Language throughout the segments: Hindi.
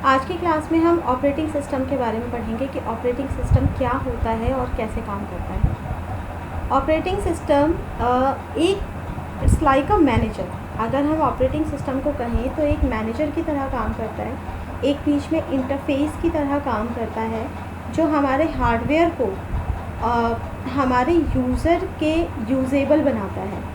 आज की क्लास में हम ऑपरेटिंग सिस्टम के बारे में पढ़ेंगे कि ऑपरेटिंग सिस्टम क्या होता है और कैसे काम करता है। ऑपरेटिंग सिस्टम एक इट्स लाइक अ मैनेजर। अगर हम ऑपरेटिंग सिस्टम को कहें तो एक मैनेजर की तरह काम करता है, एक बीच में इंटरफेस की तरह काम करता है जो हमारे हार्डवेयर को हमारे यूज़र के यूजेबल बनाता है।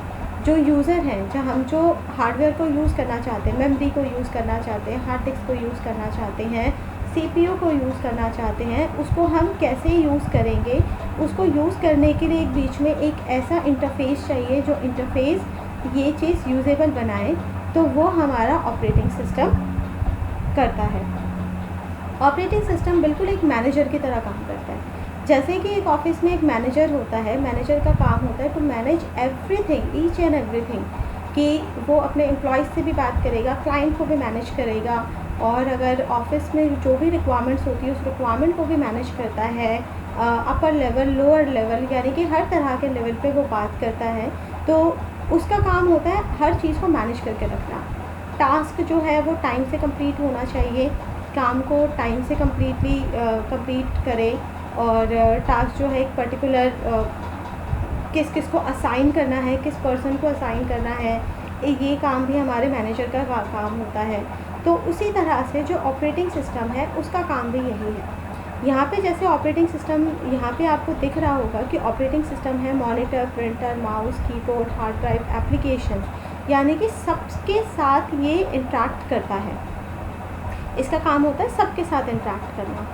जो यूज़र हैं, जो हार्डवेयर को यूज़ करना चाहते हैं, मेमोरी को यूज़ करना चाहते हैं, हार्ड डिस्क को यूज़ करना चाहते हैं, सीपीयू को यूज़ करना चाहते हैं, उसको हम कैसे यूज़ करेंगे। उसको यूज़ करने के लिए एक बीच में एक ऐसा इंटरफेस चाहिए जो इंटरफेस ये चीज़ यूजेबल बनाए, तो वो हमारा ऑपरेटिंग सिस्टम करता है। ऑपरेटिंग सिस्टम बिल्कुल एक मैनेजर की तरह काम करता है। जैसे कि एक ऑफिस में एक मैनेजर होता है, मैनेजर का काम होता है to manage everything, each and everything, कि वो अपने एम्प्लॉयज़ से भी बात करेगा, क्लाइंट को भी मैनेज करेगा, और अगर ऑफिस में जो भी रिक्वायरमेंट्स होती है उस रिक्वायरमेंट को भी मैनेज करता है। अपर लेवल, लोअर लेवल, यानी कि हर तरह के लेवल पे वो बात करता है। तो उसका काम होता है हर चीज़ को मैनेज करके रखना। टास्क जो है वो टाइम से कंप्लीट होना चाहिए, काम को टाइम से कंप्लीट करे, और टास्क जो है एक पर्टिकुलर किस किस को असाइन करना है, किस पर्सन को असाइन करना है, ये काम भी हमारे मैनेजर का काम होता है। तो उसी तरह से जो ऑपरेटिंग सिस्टम है उसका काम भी यही है। यहाँ पे जैसे ऑपरेटिंग सिस्टम यहाँ पे आपको दिख रहा होगा कि ऑपरेटिंग सिस्टम है monitor, printer, mouse, keyboard, hard drive, application, यानी कि सबके साथ ये इंटरेक्ट करता है। इसका काम होता है सबके साथ इंटरेक्ट करना।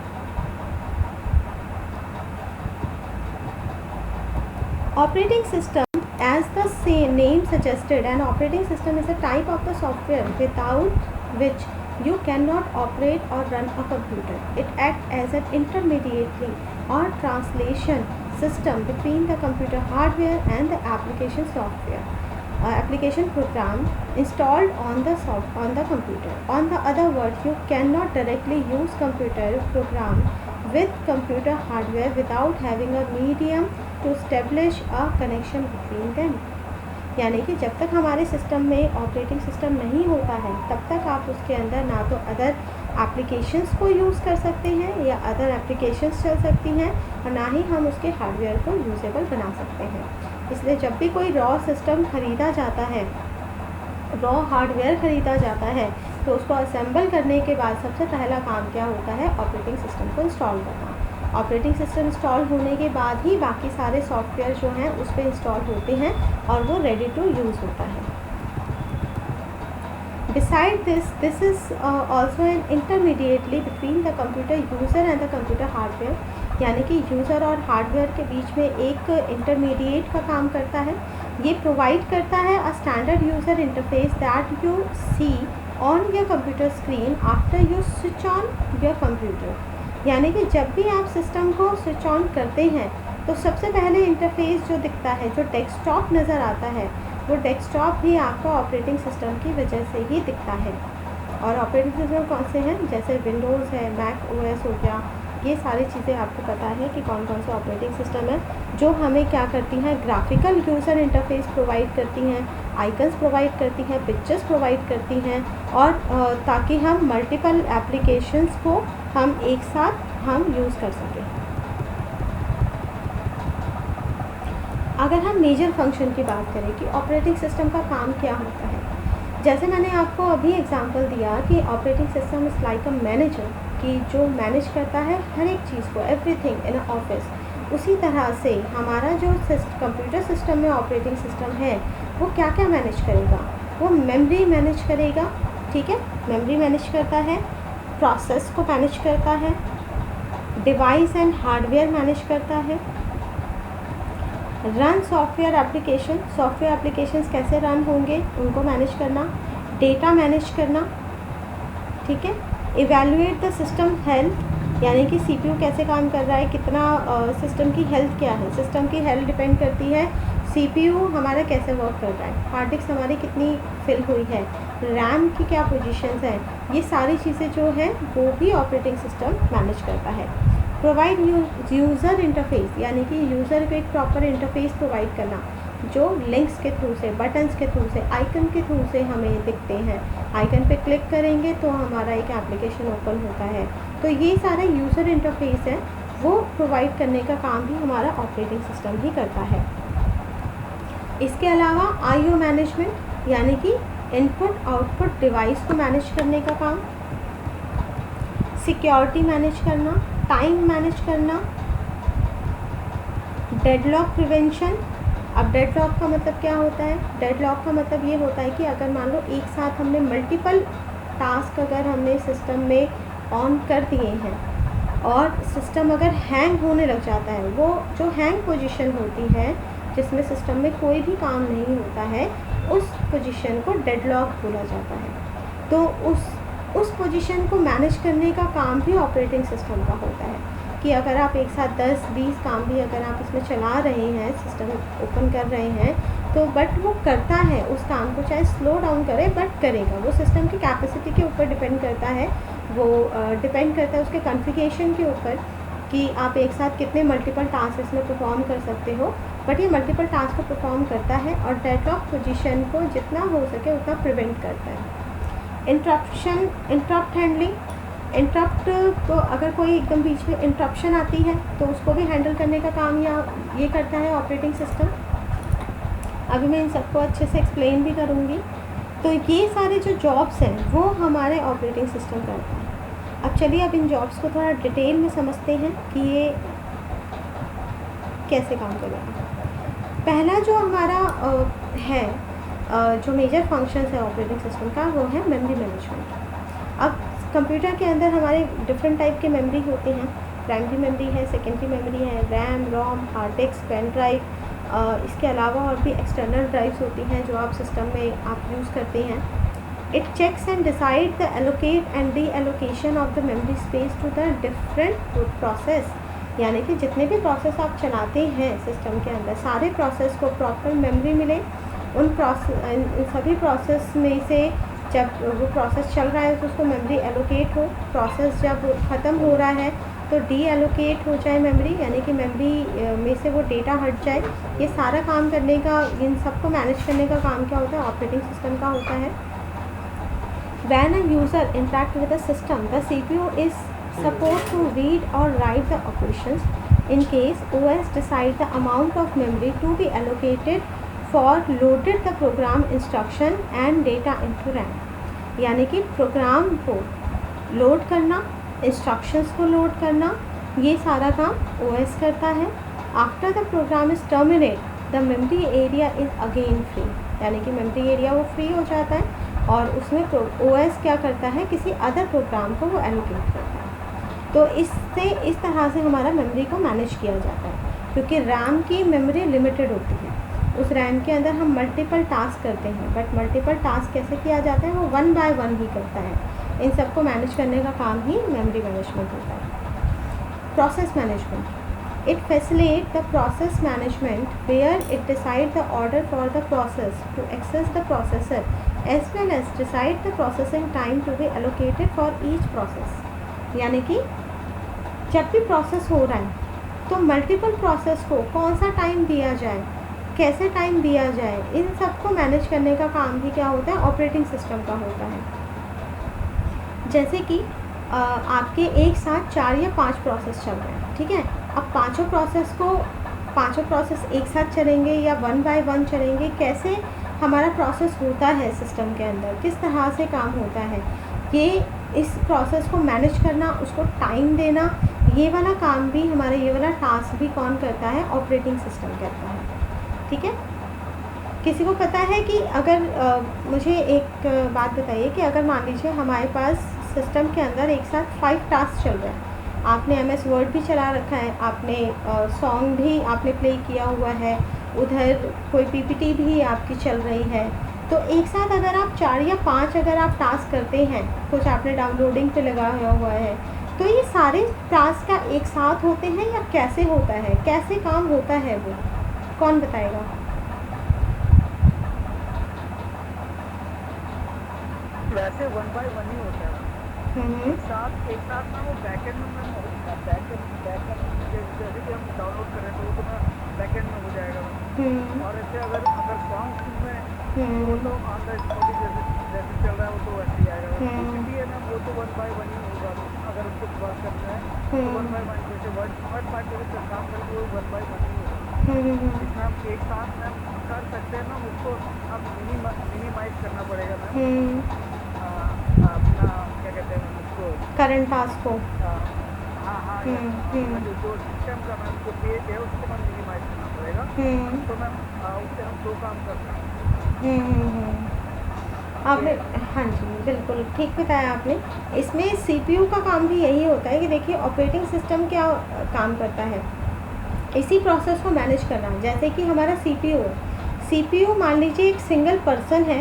Operating system, as the name suggested, an operating system is a type of the software without which you cannot operate or run a computer. It acts as an intermediary or translation system between the computer hardware and the application software, application program installed on the computer. On the other word, you cannot directly use computer program with computer hardware without having a medium to establish a connection between them. यानी कि जब तक हमारे सिस्टम में ऑपरेटिंग सिस्टम नहीं होता है तब तक आप उसके अंदर ना तो अदर एप्लीकेशंस को यूज़ कर सकते हैं या अदर एप्लीकेशंस चल सकती हैं, और ना ही हम उसके हार्डवेयर को यूजेबल बना सकते हैं। इसलिए जब भी कोई रॉ सिस्टम ख़रीदा जाता है, रॉ हार्डवेयर ख़रीदा जाता है, तो उसको असेंबल करने के बाद सबसे पहला काम क्या होता है, ऑपरेटिंग सिस्टम को इंस्टॉल करना। ऑपरेटिंग सिस्टम इंस्टॉल होने के बाद ही बाकी सारे सॉफ्टवेयर जो हैं उस पर इंस्टॉल होते हैं और वो रेडी टू यूज़ होता है। Beside this is also an intermediately between the computer user and the computer hardware, यानी कि यूज़र और हार्डवेयर के बीच में एक इंटरमीडिएट का काम करता है। ये प्रोवाइड करता है a standard user interface that you see on your computer screen after you switch on your computer. यानी कि जब भी आप सिस्टम को स्विच ऑन करते हैं तो सबसे पहले इंटरफेस जो दिखता है, जो डेस्कटॉप नज़र आता है, वो डेस्कटॉप भी आपका ऑपरेटिंग सिस्टम की वजह से ही दिखता है। और ऑपरेटिंग सिस्टम कौन से हैं, जैसे विंडोज़ है, मैक ओएस हो गया, ये सारी चीज़ें आपको पता है कि कौन कौन से ऑपरेटिंग सिस्टम है जो हमें क्या करती हैं, ग्राफिकल यूज़र इंटरफेस प्रोवाइड करती हैं, आइकन्स प्रोवाइड करती हैं, पिक्चर्स प्रोवाइड करती हैं, और ताकि हम मल्टीपल एप्लीकेशंस को हम एक साथ यूज़ कर सकें। अगर हम मेजर फंक्शन की बात करें कि ऑपरेटिंग सिस्टम का काम क्या होता है, जैसे मैंने आपको अभी एग्जांपल दिया कि operating system is like a manager, कि जो मैनेज करता है हर एक चीज़ को, एवरीथिंग इन अ ऑफिस। उसी तरह से हमारा जो कंप्यूटर सिस्टम में ऑपरेटिंग सिस्टम है वो क्या क्या मैनेज करेगा, वो मेमोरी मैनेज करेगा, ठीक है, मेमोरी मैनेज करता है, प्रोसेस को मैनेज करता है, डिवाइस एंड हार्डवेयर मैनेज करता है, run software application, software applications कैसे रन होंगे उनको मैनेज करना, डेटा मैनेज करना, ठीक है, इवैल्यूएट द सिस्टम हेल्थ, यानी कि सीपीयू कैसे काम कर रहा है, कितना सिस्टम की हेल्थ क्या है, सिस्टम की हेल्थ डिपेंड करती है सीपीयू हमारा कैसे वर्क कर रहा है, हार्ड डिस्क हमारी कितनी फिल हुई है, रैम की क्या पोजीशंस हैं, ये सारी चीज़ें जो हैं वो भी ऑपरेटिंग सिस्टम मैनेज करता है। प्रोवाइड यूज़र इंटरफेस, यानी कि यूज़र को एक प्रॉपर इंटरफेस प्रोवाइड करना, जो लिंक्स के थ्रू से, बटन्स के थ्रू से, आइकन के थ्रू से हमें दिखते हैं। आइकन पे क्लिक करेंगे तो हमारा एक एप्लीकेशन ओपन होता है। तो ये सारा यूज़र इंटरफेस है, वो प्रोवाइड करने का काम भी हमारा ऑपरेटिंग सिस्टम ही करता है। इसके अलावा आईओ मैनेजमेंट, यानी कि इनपुट आउटपुट डिवाइस को मैनेज करने का काम, सिक्योरिटी मैनेज करना, टाइम मैनेज करना, डेडलॉक प्रिवेंशन। अब डेडलॉक का मतलब क्या होता है? डेडलॉक का मतलब ये होता है कि अगर मान लो एक साथ हमने मल्टीपल टास्क अगर हमने सिस्टम में ऑन कर दिए हैं और सिस्टम अगर हैंग होने लग जाता है, वो जो हैंग पोजीशन होती है जिसमें सिस्टम में कोई भी काम नहीं होता है, उस पोजीशन को डेडलॉक बोला जाता है। तो उस पोजीशन को मैनेज करने का काम भी ऑपरेटिंग सिस्टम का होता है कि अगर आप एक साथ 10-20 काम भी अगर आप इसमें चला रहे हैं, सिस्टम ओपन कर रहे हैं, तो बट वो करता है उस काम को, चाहे स्लो डाउन करे बट करेगा। वो सिस्टम की कैपेसिटी के ऊपर डिपेंड करता है, वो डिपेंड करता है उसके कॉन्फ़िगरेशन के ऊपर कि आप एक साथ कितने मल्टीपल टास्क इसमें परफॉर्म कर सकते हो। बट ये मल्टीपल टास्क को परफॉर्म करता है और डेडलॉक पोजीशन को जितना हो सके उतना प्रिवेंट करता है। इंटरप्ट हैंडलिंग, इंटरप्ट को अगर कोई एकदम बीच में इंटरप्शन आती है तो उसको भी हैंडल करने का काम ये करता है ऑपरेटिंग सिस्टम। अभी मैं इन सबको अच्छे से एक्सप्लेन भी करूँगी। तो ये सारे जो जॉब्स हैं वो हमारे ऑपरेटिंग सिस्टम करता है। अब चलिए अब इन जॉब्स को थोड़ा डिटेल में समझते हैं कि ये कैसे काम करेगा। पहला जो हमारा है जो मेजर फंक्शंस है ऑपरेटिंग सिस्टम का, वो है मेमोरी मैनेजमेंट। अब कंप्यूटर के अंदर हमारे डिफरेंट टाइप के मेमोरी होते हैं। प्राइमरी मेमोरी है, सेकेंडरी मेमोरी है, रैम, रोम, हार्ड डिस्क, पेन ड्राइव। इसके अलावा और भी एक्सटर्नल ड्राइव्स होती हैं जो आप सिस्टम में आप यूज़ करते हैं। It checks and decide the allocate and deallocation of the memory space to the different process, यानी कि जितने भी प्रोसेस आप चलाते हैं सिस्टम के अंदर, सारे प्रोसेस को प्रॉपर मेमोरी मिले। उन सभी प्रोसेस में से जब वो प्रोसेस चल रहा है तो उसको मेमोरी एलोकेट हो, प्रोसेस जब ख़त्म हो रहा है तो डी एलोकेट हो जाए मेमोरी, यानी कि मेमोरी में से वो डेटा हट जाए। ये सारा काम करने का, इन सबको मैनेज करने का काम क्या होता है? ऑपरेटिंग सिस्टम का होता है। When a user interact with the system, the CPU is supposed to read or write the operations. In case OS decide the amount of memory to be allocated for loaded the program instruction and data into RAM, यानी कि प्रोग्राम को लोड करना, इंस्ट्रक्शंस को लोड करना, ये सारा काम OS करता है। After the program is terminate the memory area is again free, यानी कि मेमोरी एरिया वो फ्री हो जाता है और उसमें OS क्या करता है? किसी अदर प्रोग्राम को वो एलोकेट करता है। तो इससे इस तरह से हमारा मेमोरी को मैनेज किया जाता है, क्योंकि रैम की मेमोरी लिमिटेड होती है। उस रैम के अंदर हम मल्टीपल टास्क करते हैं, बट मल्टीपल टास्क कैसे किया जाता है? वो 1 बाय 1 ही करता है। इन सबको मैनेज करने का काम ही मेमोरी मैनेजमेंट होता है। Process management, it facilitates the process management where it decides the order for the process to access the processor as well as decide the processing time to be allocated for each process, यानी कि जब भी प्रोसेस हो रहा है तो मल्टीपल प्रोसेस को कौन सा टाइम दिया जाए, कैसे टाइम दिया जाए, इन सबको मैनेज करने का काम भी क्या होता है? ऑपरेटिंग सिस्टम का होता है। जैसे कि आपके एक साथ 4 या 5 प्रोसेस चल रहे हैं, ठीक है। अब पांचों प्रोसेस एक साथ चलेंगे या 1 बाय 1 चलेंगे, कैसे हमारा प्रोसेस होता है सिस्टम के अंदर, किस तरह से काम होता है, ये इस प्रोसेस को मैनेज करना, उसको टाइम देना, ये वाला काम भी हमारा, ये वाला टास्क भी कौन करता है? ऑपरेटिंग सिस्टम करता है, ठीक है। किसी को पता है कि अगर मुझे एक बात बताइए कि अगर मान लीजिए हमारे पास सिस्टम के अंदर एक साथ 5 टास्क चल रहे हैं, आपने MS वर्ड भी चला रखा है, आपने सॉन्ग भी आपने प्ले किया हुआ है, उधर कोई PPT भी आपकी चल रही है, तो एक साथ अगर आप 4 या 5 अगर आप टास्क करते हैं, कुछ आपने डाउनलोडिंग पे लगाया हुआ है, तो ये सारे टास्क का एक साथ होते हैं या कैसे होता है? कैसे काम होता है वो कौन बताएगा? वैसे 1 बाय 1 ही होता है। एक साथ ना वो बैकएंड में जैसे कि हम डाउनलोड करें तो वो तो मैं बैकएंड में हो जाएगा। और ऐसे अगर सॉन्ग में वो तो ऑन द स्पॉट जैसे जैसे चल रहा है वो तो वैसे ही आएगा। भी है ना, वो तो 1 बाय 1 ही होगा। अगर उसको वर्क करना है तो 1 बाय 1 जैसे वर्ड पार्ट जैसे काम करके वो 1 बाय 1 ही होगा। जितना आप एक साथ में कर सकते हैं ना, उसको आप मिनिमाइज करना पड़ेगा मैम। अपना क्या कहते हैं उसको, करंट टास्क को। हाँ जो सिस्टम का मैम जो पेज है उसको मैम मिनिमाइज करना पड़ेगा। तो मैम उससे हम 2 काम कर सकते हैं। आपने हाँ जी बिल्कुल ठीक बताया आपने। इसमें CPU का काम भी यही होता है कि देखिए ऑपरेटिंग सिस्टम क्या काम करता है, इसी प्रोसेस को मैनेज करना। जैसे कि हमारा CPU मान लीजिए एक सिंगल पर्सन है,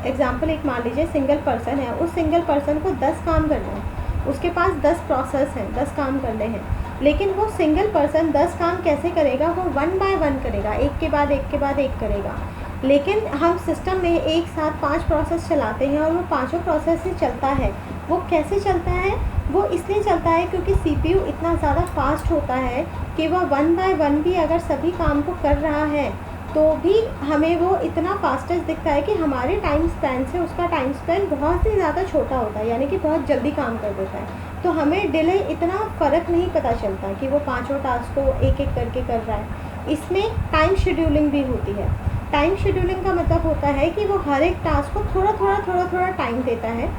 एग्जाम्पल एक मान लीजिए सिंगल पर्सन है, उस सिंगल पर्सन को 10 काम करना है, उसके पास 10 प्रोसेस हैं, 10 काम करने हैं, लेकिन वो सिंगल पर्सन 10 काम कैसे करेगा, वो 1 बाय 1 करेगा, एक के बाद एक के बाद एक करेगा। लेकिन हम सिस्टम में एक साथ 5 प्रोसेस चलाते हैं और वो पाँचों प्रोसेस ही चलता है। वो कैसे चलता है, वो इसलिए चलता है क्योंकि CPU इतना ज़्यादा फास्ट होता है कि वह 1 बाय 1 भी अगर सभी काम को कर रहा है तो भी हमें वो इतना फास्टेस्ट दिखता है कि हमारे टाइम स्पैन से उसका टाइम स्पैन बहुत ही ज़्यादा छोटा होता है, यानी कि बहुत जल्दी काम कर देता है। तो हमें डिले इतना फ़र्क नहीं पता चलता कि वो पाँचों टास्क को एक एक करके कर रहा है। इसमें टाइम शेड्यूलिंग भी होती है। टाइम शेड्यूलिंग का मतलब होता है कि वो हर एक टास्क को थोड़ा टाइम देता है।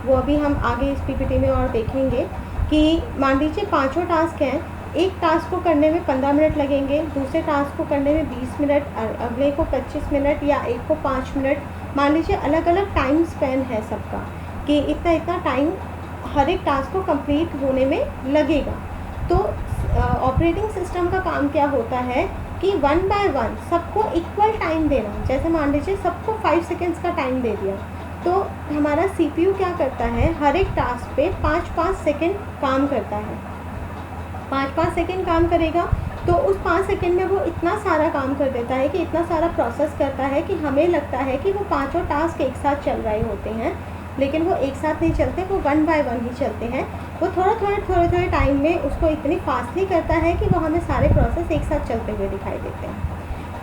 वो अभी हम आगे इस PPT में और देखेंगे कि मान लीजिए पाँचों टास्क हैं, एक टास्क को करने में 15 मिनट लगेंगे, दूसरे टास्क को करने में 20 मिनट, अगले को 25 मिनट या एक को 5 मिनट। मान लीजिए अलग अलग टाइम स्पैन है सबका कि इतना टाइम हर एक टास्क को कंप्लीट होने में लगेगा। तो ऑपरेटिंग सिस्टम का काम क्या होता है कि 1 बाय 1 सबको इक्वल टाइम देना। जैसे मान लीजिए सबको 5 सेकेंड्स का टाइम दे दिया, तो हमारा CPU क्या करता है, हर एक टास्क पे 5-5 सेकेंड काम करता है, 5-5 सेकेंड काम करेगा। तो उस 5 सेकेंड में वो इतना सारा काम कर देता है कि इतना सारा प्रोसेस करता है कि हमें लगता है कि वो पाँचों टास्क एक साथ चल रहे होते हैं, लेकिन वो एक साथ नहीं चलते, वो 1 बाय 1 ही चलते हैं। वो थोड़े टाइम में उसको इतनी फास्टली करता है कि वो हमें सारे प्रोसेस एक साथ चलते हुए दिखाई देते हैं।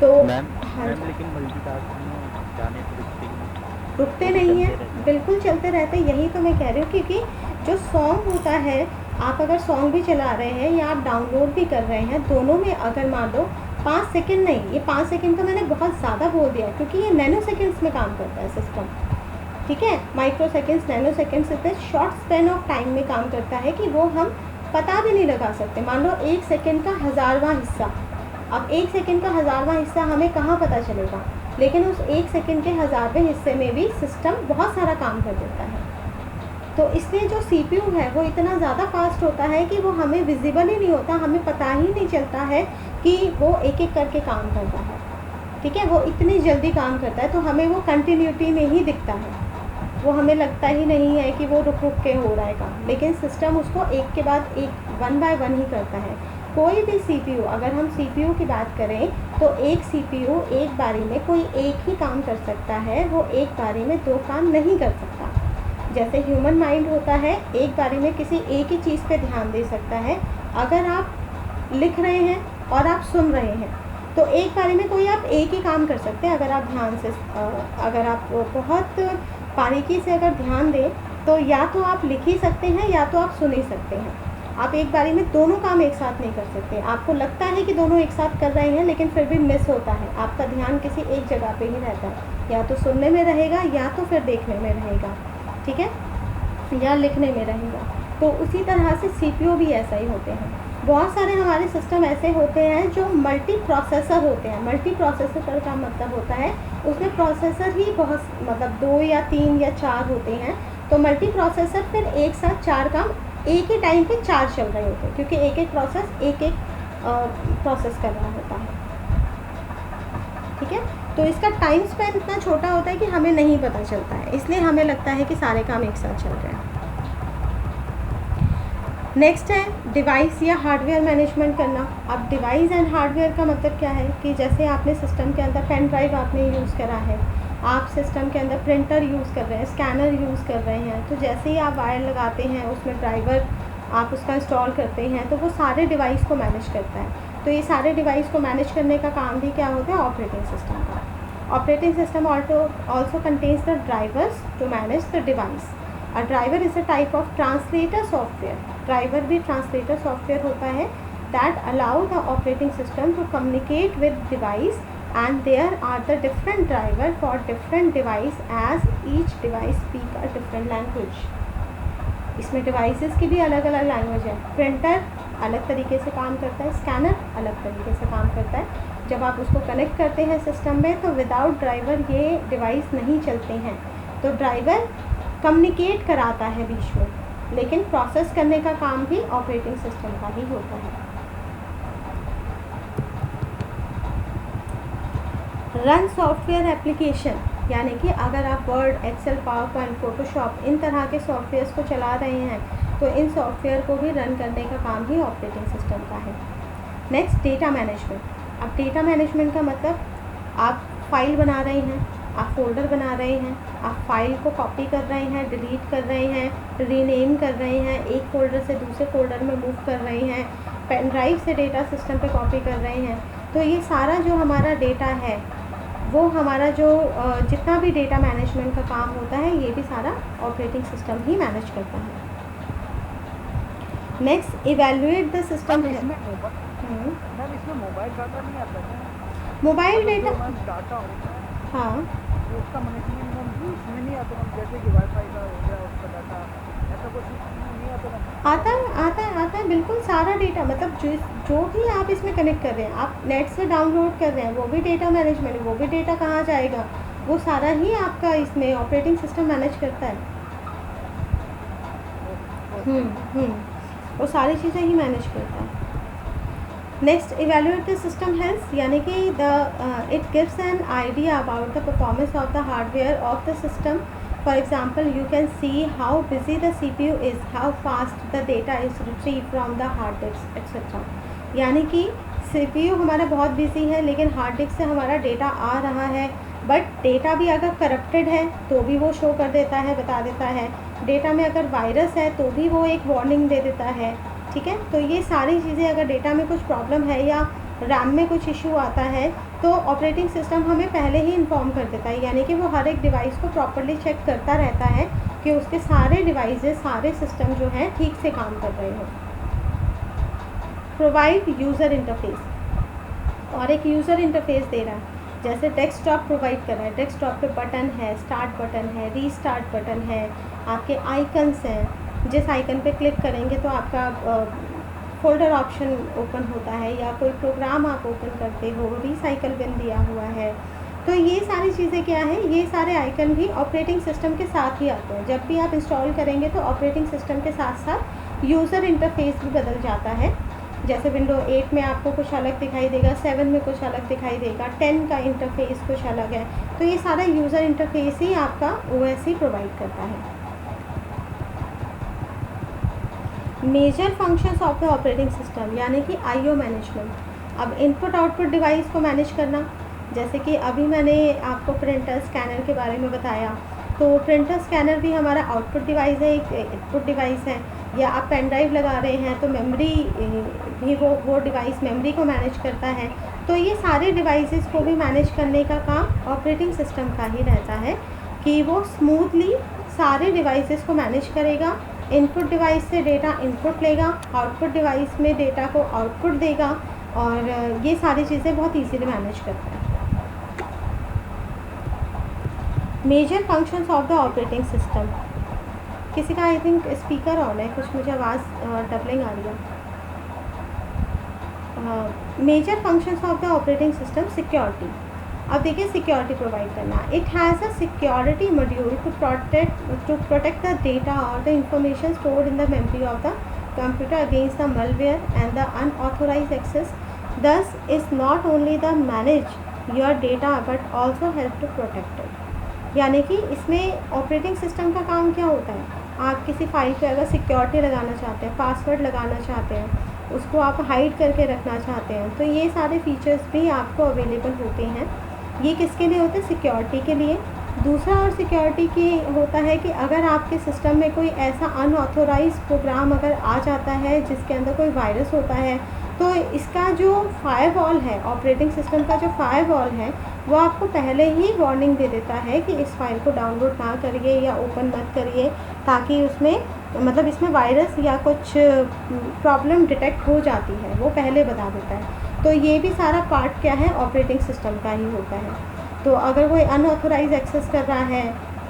तो लेकिन मल्टीटास्किंग जाने रुकते नहीं हैं, बिल्कुल चलते रहते हैं। यही तो मैं कह रही हूँ, क्योंकि जो सॉन्ग होता है, आप अगर सॉन्ग भी चला रहे हैं या आप डाउनलोड भी कर रहे हैं, दोनों में अगर मान लो 5 सेकेंड नहीं, ये 5 सेकेंड तो मैंने बहुत ज़्यादा बोल दिया क्योंकि ये नैनो सेकेंड्स में काम करता है सिस्टम, ठीक है। माइक्रो सेकेंड्स, नैनो सेकेंड्स इतने शॉर्ट स्पेन ऑफ टाइम में काम करता है कि वो हम पता भी नहीं लगा सकते। मान लो 1 सेकेंड का 1000वां हिस्सा, अब 1 सेकेंड का 1000वां हिस्सा हमें कहाँ पता चलेगा, लेकिन उस 1 सेकेंड के 1000वें हिस्से में भी सिस्टम बहुत सारा काम कर देता है। तो इसलिए जो CPU है वो इतना ज़्यादा फास्ट होता है कि वो हमें विजिबल ही नहीं होता, हमें पता ही नहीं चलता है कि वो एक एक करके काम करता है, ठीक है। वो इतनी जल्दी काम करता है तो हमें वो कंटिन्यूटी में ही दिखता है, वो हमें लगता ही नहीं है कि वो रुक के हो रहा है काम, लेकिन सिस्टम उसको एक के बाद एक 1 बाय 1 ही करता है। कोई भी CPU, अगर हम CPU की बात करें तो एक CPU एक बारी में कोई एक ही काम कर सकता है, वो एक बारी में 2 काम नहीं कर सकता। जैसे ह्यूमन माइंड होता है, एक बारी में किसी एक ही चीज़ पे ध्यान दे सकता है। अगर आप लिख रहे हैं और आप सुन रहे हैं तो एक बारी में कोई आप एक ही काम कर सकते हैं। अगर आप ध्यान से, अगर आप बहुत बारीकी से अगर ध्यान दें तो या तो आप लिख ही सकते हैं या तो आप सुन ही सकते हैं। आप एक बारी में दोनों काम एक साथ नहीं कर सकते। आपको लगता है कि दोनों एक साथ कर रहे हैं, लेकिन फिर भी मिस होता है, आपका ध्यान किसी एक जगह पे ही रहता है, या तो सुनने में रहेगा या तो फिर देखने में रहेगा, ठीक है, या लिखने में रहेगा। तो उसी तरह से CPU भी ऐसा ही होते हैं। बहुत सारे हमारे सिस्टम ऐसे होते हैं जो मल्टी प्रोसेसर होते हैं। मल्टी प्रोसेसर का मतलब होता है उसमें प्रोसेसर ही बहुत, मतलब 2 या 3 या 4 होते हैं। तो मल्टी प्रोसेसर फिर एक साथ 4 काम एक ही टाइम पे 4 चल रहे होते हैं, क्योंकि एक एक प्रोसेस एक प्रोसेस कर रहा होता है, ठीक है। तो इसका टाइम स्पैन इतना छोटा होता है कि हमें नहीं पता चलता है, इसलिए हमें लगता है कि सारे काम एक साथ चल रहे हैं। नेक्स्ट है डिवाइस या हार्डवेयर मैनेजमेंट करना। अब डिवाइस एंड हार्डवेयर का मतलब क्या है कि जैसे आपने सिस्टम के अंदर पेन ड्राइव आपने यूज़ करा है, आप सिस्टम के अंदर प्रिंटर यूज़ कर रहे हैं, स्कैनर यूज़ कर रहे हैं, तो जैसे ही आप वायर लगाते हैं उसमें ड्राइवर आप उसका इंस्टॉल करते हैं तो वो सारे डिवाइस को मैनेज करता है। तो ये सारे डिवाइस को मैनेज करने का काम भी क्या होता है, ऑपरेटिंग सिस्टम का। Operating system also contains the drivers to manage the device. A driver is a type of translator software. Driver भी translator software होता है that allow the operating system to communicate with device, and there are the different driver for different device as each device speak a different language. इसमें डिवाइसेस की भी अलग अलग लैंग्वेज है। प्रिंटर अलग तरीके से काम करता है, स्कैनर अलग तरीके से काम करता है। जब आप उसको कनेक्ट करते हैं सिस्टम में तो विदाउट ड्राइवर ये डिवाइस नहीं चलते हैं। तो ड्राइवर कम्युनिकेट कराता है बीच में, लेकिन प्रोसेस करने का काम भी ऑपरेटिंग सिस्टम का ही होता है। रन सॉफ्टवेयर एप्लीकेशन, यानी कि अगर आप Word, Excel, PowerPoint, Photoshop इन तरह के सॉफ्टवेयर्स को चला रहे हैं तो इन सॉफ्टवेयर को भी रन करने का काम ही ऑपरेटिंग सिस्टम का है। Next, data management. अब डेटा मैनेजमेंट का मतलब आप फाइल बना रहे हैं, आप फोल्डर बना रहे हैं, आप फाइल को कॉपी कर रहे हैं, डिलीट कर रहे हैं, रीनेम कर रहे हैं, एक फ़ोल्डर से दूसरे फ़ोल्डर में मूव कर रहे हैं, पेन ड्राइव से डेटा सिस्टम पे कॉपी कर रहे हैं। तो ये सारा जो हमारा डेटा है वो हमारा जो जितना भी डेटा मैनेजमेंट का काम होता है ये भी सारा ऑपरेटिंग सिस्टम ही मैनेज करता है। Next, evaluate the system. Ma'am इसमें मोबाइल डाटा नहीं आता है? मोबाइल डेटा डाटा होता है, हाँ, तो उसका मैनेजमेंट मैम इसमें नहीं आता मैम, जैसे कि वाईफाई का हो गया उसका डाटा, ऐसा कुछ नहीं आता मैम? आता है बिल्कुल सारा डेटा। मतलब जो भी आप इसमें कनेक्ट कर रहे हैं, आप नेट से डाउनलोड कर रहे हैं, वो भी डेटा मैनेजमेंट है। वो भी डेटा कहाँ जाएगा, वो सारा ही आपका इसमें ऑपरेटिंग सिस्टम मैनेज करता है। वो सारी चीज़ें ही मैनेज करता है। Next, evaluate the system health, यानी कि it gives an idea about the performance of the hardware of the system. For example, you can see how busy the CPU is, how fast the data is retrieved from the hard disk, etc. यानी कि CPU हमारा बहुत बिजी है लेकिन हार्ड डिस्क से हमारा डेटा आ रहा है, बट डेटा भी अगर करप्टेड है तो भी वो शो कर देता है, बता देता है। डेटा में अगर वायरस है तो भी वो एक वार्निंग दे देता है। ठीक है, तो ये सारी चीज़ें, अगर डेटा में कुछ प्रॉब्लम है या रैम में कुछ इशू आता है तो ऑपरेटिंग सिस्टम हमें पहले ही इन्फॉर्म कर देता है, यानी कि वो हर एक डिवाइस को प्रॉपर्ली चेक करता रहता है कि उसके सारे डिवाइसेस, सारे सिस्टम जो हैं ठीक से काम कर रहे हों। प्रोवाइड यूज़र इंटरफेस, और एक यूज़र इंटरफेस दे रहा है, जैसे डेस्कटॉप प्रोवाइड कर रहा है। डेस्कटॉप पे बटन है, स्टार्ट बटन है, रीस्टार्ट बटन है, आपके आइकन्स हैं, जिस आइकन पे क्लिक करेंगे तो आपका फोल्डर ऑप्शन ओपन होता है या कोई प्रोग्राम आप ओपन करते हो, रिसाइकल बिन दिया हुआ है। तो ये सारी चीज़ें क्या है, ये सारे आइकन भी ऑपरेटिंग सिस्टम के साथ ही आते हैं। जब भी आप इंस्टॉल करेंगे तो ऑपरेटिंग सिस्टम के साथ साथ यूज़र इंटरफेस भी बदल जाता है। जैसे विंडो 8 में आपको कुछ अलग दिखाई देगा, 7 में कुछ अलग दिखाई देगा, 10 का इंटरफेस कुछ अलग है। तो ये सारा यूज़र इंटरफेस ही आपका OS ही प्रोवाइड करता है। Major functions of the operating system, यानी कि IO मैनेजमेंट। अब इनपुट आउटपुट डिवाइस को मैनेज करना, जैसे कि अभी मैंने आपको प्रिंटर स्कैनर के बारे में बताया, तो प्रिंटर स्कैनर भी हमारा आउटपुट डिवाइस है, एक इनपुट डिवाइस है। या आप पेन ड्राइव लगा रहे हैं तो मेमोरी भी वो डिवाइस मेमोरी को मैनेज करता है। तो ये सारे डिवाइसेस को भी मैनेज करने का काम ऑपरेटिंग सिस्टम का ही रहता है कि वो स्मूथली सारे डिवाइसेस को मैनेज करेगा। इनपुट डिवाइस से डेटा इनपुट लेगा, आउटपुट डिवाइस में डेटा को आउटपुट देगा, और ये सारी चीज़ें बहुत इजीली मैनेज करता है। Major functions of the operating system. किसी का आई थिंक स्पीकर ऑन है, कुछ मुझे आवाज़ डबलिंग आ रही है। Major functions of the operating system. Security, अब देखिए सिक्योरिटी प्रोवाइड करना। It has a security module to protect the data और the information stored in the memory of the computer against the malware and the unauthorized access. Thus is not only the manage your data but also help to protect it. यानी कि इसमें ऑपरेटिंग सिस्टम का काम क्या होता है, आप किसी फाइल पे अगर सिक्योरिटी लगाना चाहते हैं, पासवर्ड लगाना चाहते हैं, उसको आप हाइड करके रखना चाहते हैं, तो ये सारे फीचर्स भी आपको अवेलेबल होते हैं। ये किसके लिए होते हैं, सिक्योरिटी के लिए। दूसरा और सिक्योरिटी की होता है कि अगर आपके सिस्टम में कोई ऐसा अनऑथोराइज प्रोग्राम अगर आ जाता है जिसके अंदर कोई वायरस होता है तो इसका जो फायरवॉल है, ऑपरेटिंग सिस्टम का जो फायरवॉल है, वो आपको पहले ही वार्निंग दे देता है कि इस फाइल को डाउनलोड ना करिए या ओपन मत करिए, ताकि उसमें मतलब इसमें वायरस या कुछ प्रॉब्लम डिटेक्ट हो जाती है, वो पहले बता देता है। तो ये भी सारा पार्ट क्या है, ऑपरेटिंग सिस्टम का ही होता है। तो अगर कोई अनऑथोराइज एक्सेस कर रहा है,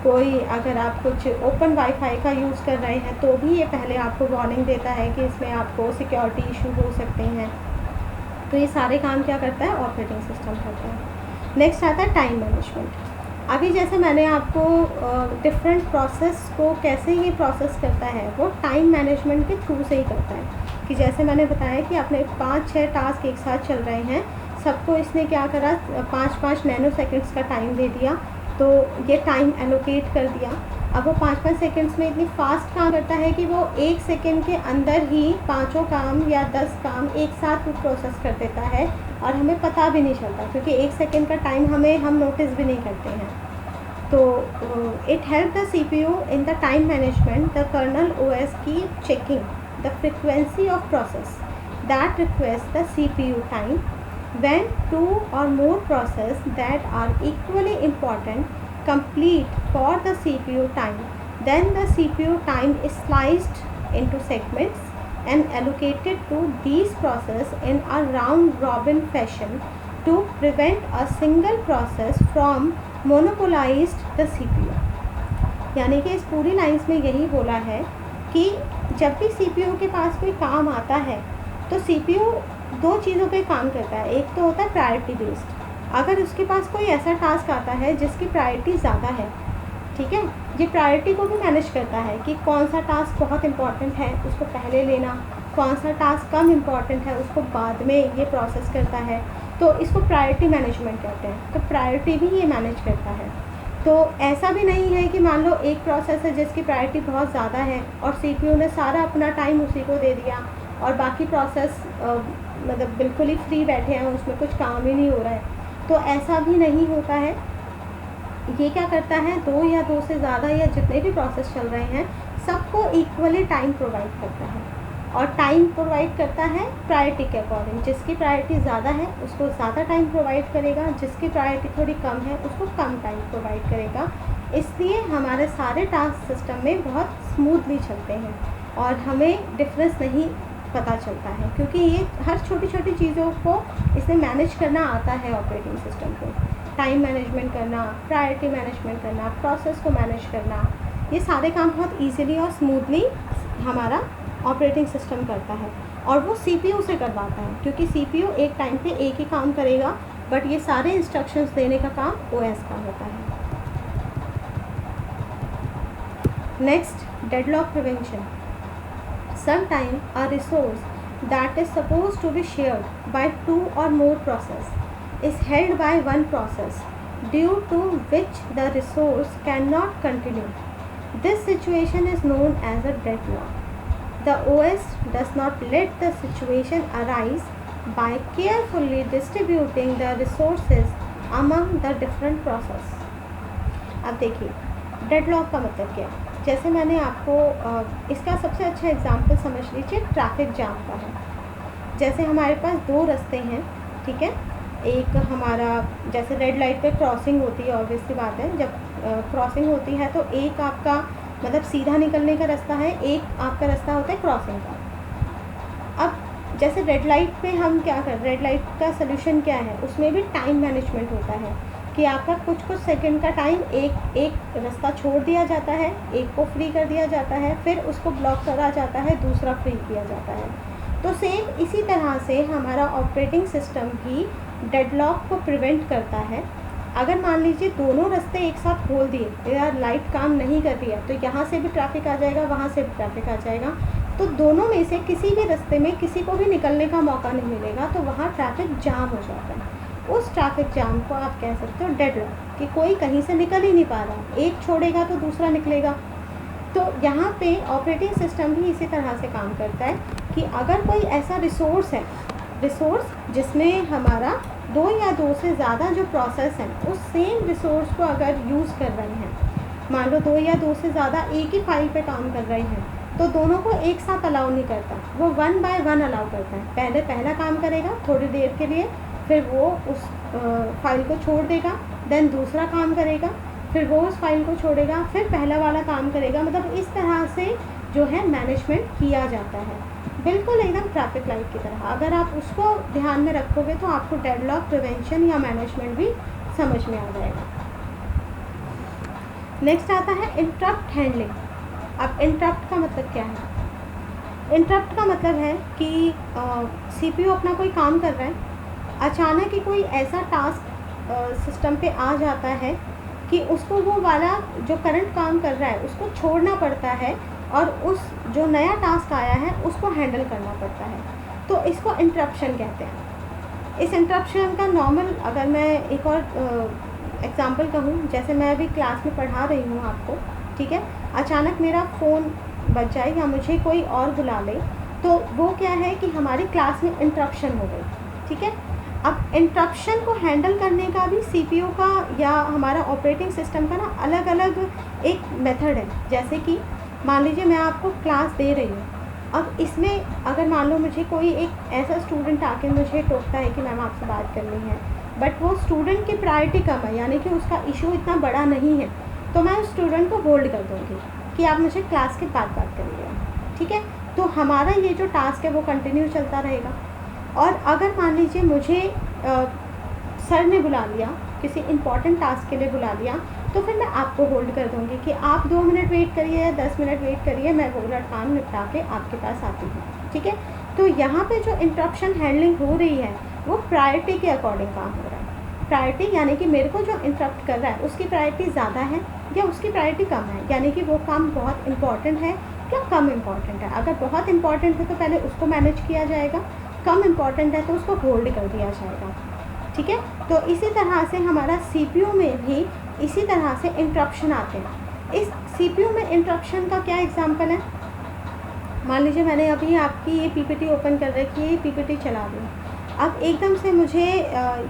कोई अगर आप कुछ ओपन वाईफाई का यूज़ कर रहे हैं, तो भी ये पहले आपको वार्निंग देता है कि इसमें आपको सिक्योरिटी इशू हो सकते हैं। तो ये सारे काम क्या करता है, ऑपरेटिंग सिस्टम करता है। नेक्स्ट आता है टाइम मैनेजमेंट। अभी जैसे मैंने आपको डिफरेंट प्रोसेस को कैसे ये प्रोसेस करता है, वो टाइम मैनेजमेंट के थ्रू से ही करता है। कि जैसे मैंने बताया कि अपने 5-6 टास्क एक साथ चल रहे हैं, सबको इसने क्या करा, 5-5 नैनो सेकेंड्स का टाइम दे दिया, तो ये टाइम एलोकेट कर दिया। अब वो 5-5 सेकेंड्स में इतनी फास्ट काम करता है कि वो 1 सेकेंड के अंदर ही 5 काम या 10 काम एक साथ वो प्रोसेस कर देता है, और हमें पता भी नहीं चलता, क्योंकि 1 सेकेंड का टाइम हम नोटिस भी नहीं करते हैं। तो it help the CPU in the time management. The kernel OS keep checking the frequency of process that request the CPU time when 2 or more processes that are equally important complete for the CPU time, then the CPU time is sliced into segments and allocated to these processes in a round robin fashion to prevent a single process from monopolizing the CPU। यानी कि इस पूरी लाइन्स में यही बोला है कि जब भी CPU के पास कोई काम आता है, तो CPU 2 चीज़ों पे काम करता है। एक तो होता है प्रायोरिटी बेस्ड। अगर उसके पास कोई ऐसा टास्क आता है जिसकी प्रायोरिटी ज़्यादा है, ठीक है, ये प्रायोरिटी को भी मैनेज करता है कि कौन सा टास्क बहुत इंपॉर्टेंट है उसको पहले लेना, कौन सा टास्क कम इम्पॉर्टेंट है उसको बाद में ये प्रोसेस करता है। तो इसको प्रायोरिटी मैनेजमेंट कहते हैं। तो प्रायोरिटी भी ये मैनेज करता है। तो ऐसा भी नहीं है कि मान लो एक प्रोसेस है जिसकी प्रायोरिटी बहुत ज़्यादा है और CPU ने सारा अपना टाइम उसी को दे दिया, और बाकी प्रोसेस मतलब बिल्कुल ही फ्री बैठे हैं, उसमें कुछ काम ही नहीं हो रहा है। तो ऐसा भी नहीं होता है। ये क्या करता है, 2 या 2 से ज़्यादा या जितने भी प्रोसेस चल रहे हैं, सबको इक्वली टाइम प्रोवाइड करता है। और टाइम प्रोवाइड करता है प्रायोरिटी के अकॉर्डिंग। जिसकी प्रायोरिटी ज़्यादा है उसको ज़्यादा टाइम प्रोवाइड करेगा, जिसकी प्रायोरिटी थोड़ी कम है उसको कम टाइम प्रोवाइड करेगा। इसलिए हमारे सारे टास्क सिस्टम में बहुत स्मूथली चलते हैं और हमें डिफरेंस नहीं पता चलता है, क्योंकि ये हर छोटी छोटी चीज़ों को इसने मैनेज करना आता है। ऑपरेटिंग सिस्टम को टाइम मैनेजमेंट करना, प्रायोरिटी मैनेजमेंट करना, प्रोसेस को मैनेज करना, ये सारे काम बहुत इजीली और स्मूथली हमारा ऑपरेटिंग सिस्टम करता है। और वो CPU से करवाता है, क्योंकि CPU एक टाइम पे एक ही काम करेगा, बट ये सारे इंस्ट्रक्शंस देने का काम OS का होता है। Next, deadlock prevention. Sometimes a resource that is supposed to be shared by 2 or more processes is held by one process, due to which the resource cannot continue. This situation is known as a deadlock. The OS does not let the situation arise by carefully distributing the resources among the different processes. अब देखिए डेडलॉक का मतलब क्या है। जैसे मैंने आपको इसका सबसे अच्छा एग्जांपल समझ लीजिए ट्रैफिक जाम का है। जैसे हमारे पास 2 रास्ते हैं, ठीक है, एक हमारा जैसे रेड लाइट पे क्रॉसिंग होती है, ऑब्वियस सी बात है, जब क्रॉसिंग होती है तो एक आपका मतलब सीधा निकलने का रास्ता है, एक आपका रास्ता होता है क्रॉसिंग का। अब जैसे रेड लाइट पे हम क्या कर, रेड लाइट का सोल्यूशन क्या है, उसमें भी टाइम मैनेजमेंट होता है कि आपका कुछ सेकंड का टाइम एक रास्ता छोड़ दिया जाता है, एक को फ्री कर दिया जाता है, फिर उसको ब्लॉक करा जाता है, दूसरा फ्री किया जाता है। तो सेम इसी तरह से हमारा ऑपरेटिंग सिस्टम भी डेडलॉक को प्रिवेंट करता है। अगर मान लीजिए दोनों रास्ते एक साथ खोल दिए या लाइट काम नहीं कर रही है, तो यहाँ से भी ट्रैफिक आ जाएगा, वहाँ से भी ट्रैफिक आ जाएगा, तो दोनों में से किसी भी रास्ते में किसी को भी निकलने का मौका नहीं मिलेगा, तो वहाँ ट्रैफिक जाम हो जाता है। उस ट्रैफिक जाम को आप कह सकते हो डेडलॉक, कि कोई कहीं से निकल ही नहीं पा रहा, एक छोड़ेगा तो दूसरा निकलेगा। तो यहाँ पे ऑपरेटिंग सिस्टम भी इसी तरह से काम करता है कि अगर कोई ऐसा रिसोर्स है, रिसोर्स जिसमें हमारा 2 या 2 से ज़्यादा जो प्रोसेस हैं उस सेम रिसोर्स को अगर यूज़ कर रहे हैं, मान लो 2 या 2 से ज़्यादा एक ही फाइल पे काम कर रहे हैं, तो दोनों को एक साथ अलाउ नहीं करता, वो 1 बाय 1 अलाउ करता है। पहले पहला काम करेगा थोड़ी देर के लिए, फिर वो उस फाइल को छोड़ देगा, देन दूसरा काम करेगा, फिर वो उस फाइल को छोड़ेगा, फिर पहला वाला काम करेगा। मतलब इस तरह से जो है मैनेजमेंट किया जाता है, बिल्कुल एकदम ट्रैफिक लाइट की तरह। अगर आप उसको ध्यान में रखोगे तो आपको डेडलॉक प्रिवेंशन या मैनेजमेंट भी समझ में आ जाएगा। नेक्स्ट आता है इंटरप्ट हैंडलिंग। अब इंटरप्ट का मतलब क्या है? इंटरप्ट का मतलब है कि सीपीयू अपना कोई काम कर रहा है, अचानक ही कोई ऐसा टास्क सिस्टम पे आ जाता है कि उसको वो वाला जो करंट काम कर रहा है उसको छोड़ना पड़ता है और उस जो नया टास्क आया है उसको हैंडल करना पड़ता है, तो इसको इंटरप्शन कहते हैं। इस इंटरप्शन का नॉर्मल अगर मैं एक और एग्ज़ाम्पल कहूँ, जैसे मैं अभी क्लास में पढ़ा रही हूँ आपको, ठीक है, अचानक मेरा फ़ोन बज जाए या मुझे कोई और बुला ले, तो वो क्या है कि हमारी क्लास में इंटरप्शन हो गई, ठीक है। अब इंटरप्शन को हैंडल करने का भी सीपीयू का या हमारा ऑपरेटिंग सिस्टम का ना अलग अलग एक मेथड है। जैसे कि मान लीजिए मैं आपको क्लास दे रही हूँ, अब इसमें अगर मान लो मुझे कोई एक ऐसा स्टूडेंट आके मुझे टोकता है कि मैम आपसे बात करनी है, बट वो स्टूडेंट की प्रायोरिटी कम है, यानी कि उसका इशू इतना बड़ा नहीं है, तो मैं उस स्टूडेंट को होल्ड कर दूँगी कि आप मुझे क्लास के बाद बात करिएगा, ठीक है। तो हमारा ये जो टास्क है वो कंटिन्यू चलता रहेगा। और अगर मान लीजिए मुझे सर ने बुला लिया, किसी इम्पॉर्टेंट टास्क के लिए बुला लिया, तो फिर मैं आपको होल्ड कर दूँगी कि आप 2 मिनट वेट करिए या 10 मिनट वेट करिए, मैं वो वाला काम निपटा के आपके पास आती हूँ, ठीक है। तो यहाँ पे जो इंटरप्शन हैंडलिंग हो रही है वो प्रायोरिटी के अकॉर्डिंग काम हो रहा है। प्रायोरिटी यानी कि मेरे को जो इंटरप्ट कर रहा है उसकी प्रायोरिटी ज़्यादा है या उसकी प्रायोरिटी कम है, यानी कि वो काम बहुत इंपॉर्टेंट है या कम इम्पॉर्टेंट है। अगर बहुत इंपॉर्टेंट है तो पहले उसको मैनेज किया जाएगा, कम इम्पॉर्टेंट है तो उसको होल्ड कर दिया जाएगा, ठीक है। तो इसी तरह से हमारा सीपीयू में भी इसी तरह से इंटरप्शन आते हैं। इस सीपीयू में इंटरप्शन का क्या एग्जांपल है? मान लीजिए मैंने अभी आपकी ये पीपीटी ओपन कर रखी है, ये पीपीटी चला दी, अब एकदम से मुझे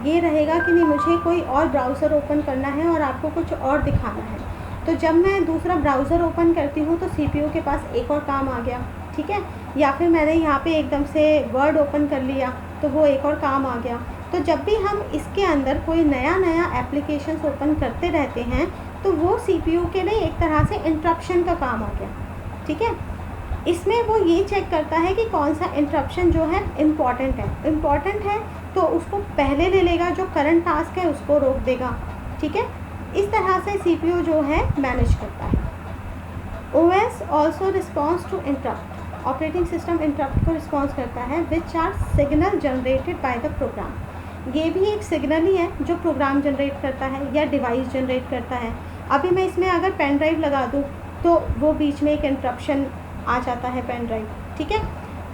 ये रहेगा कि नहीं मुझे कोई और ब्राउज़र ओपन करना है और आपको कुछ और दिखाना है, तो जब मैं दूसरा ब्राउज़र ओपन करती हूँ तो सीपीयू के पास एक और काम आ गया, ठीक है। या फिर मैंने यहाँ पे एकदम से वर्ड ओपन कर लिया तो वो एक और काम आ गया। तो जब भी हम इसके अंदर कोई नया एप्लीकेशंस ओपन करते रहते हैं तो वो सीपीयू के लिए एक तरह से इंटरप्शन का काम आ गया, ठीक है। इसमें वो ये चेक करता है कि कौन सा इंटरप्शन जो है इम्पॉर्टेंट है तो उसको पहले ले लेगा, जो करंट टास्क है उसको रोक देगा, ठीक है। इस तरह से सीपीयू जो है मैनेज करता है। OS also response to interrupt, operating system interrupt को रिस्पॉन्स करता है which are signal generated by the program. ये भी एक सिग्नल ही है जो प्रोग्राम जनरेट करता है या डिवाइस जनरेट करता है। अभी मैं इसमें अगर पेन ड्राइव लगा दूँ तो वो बीच में एक इंटरप्शन आ जाता है पेन ड्राइव, ठीक है।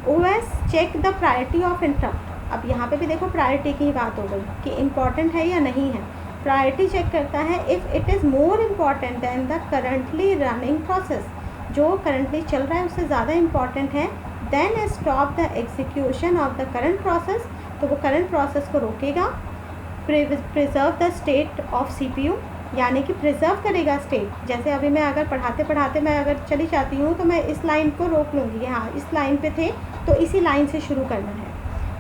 OS check the priority of interrupt. अब यहाँ पे भी देखो प्रायोरिटी की ही बात हो गई कि इम्पॉर्टेंट है या नहीं है। प्रायोरिटी चेक करता है if it is more important than the currently running process, जो करंटली चल रहा है उससे ज़्यादा इम्पॉर्टेंट है, then stop the execution of the current process, तो वो करंट प्रोसेस को रोकेगा। Preserve the state of CPU, यानी कि प्रिजर्व करेगा स्टेट। जैसे अभी मैं अगर पढ़ाते पढ़ाते मैं अगर चली जाती हूँ तो मैं इस लाइन को रोक लूँगी, हाँ इस लाइन पे थे तो इसी लाइन से शुरू करना है।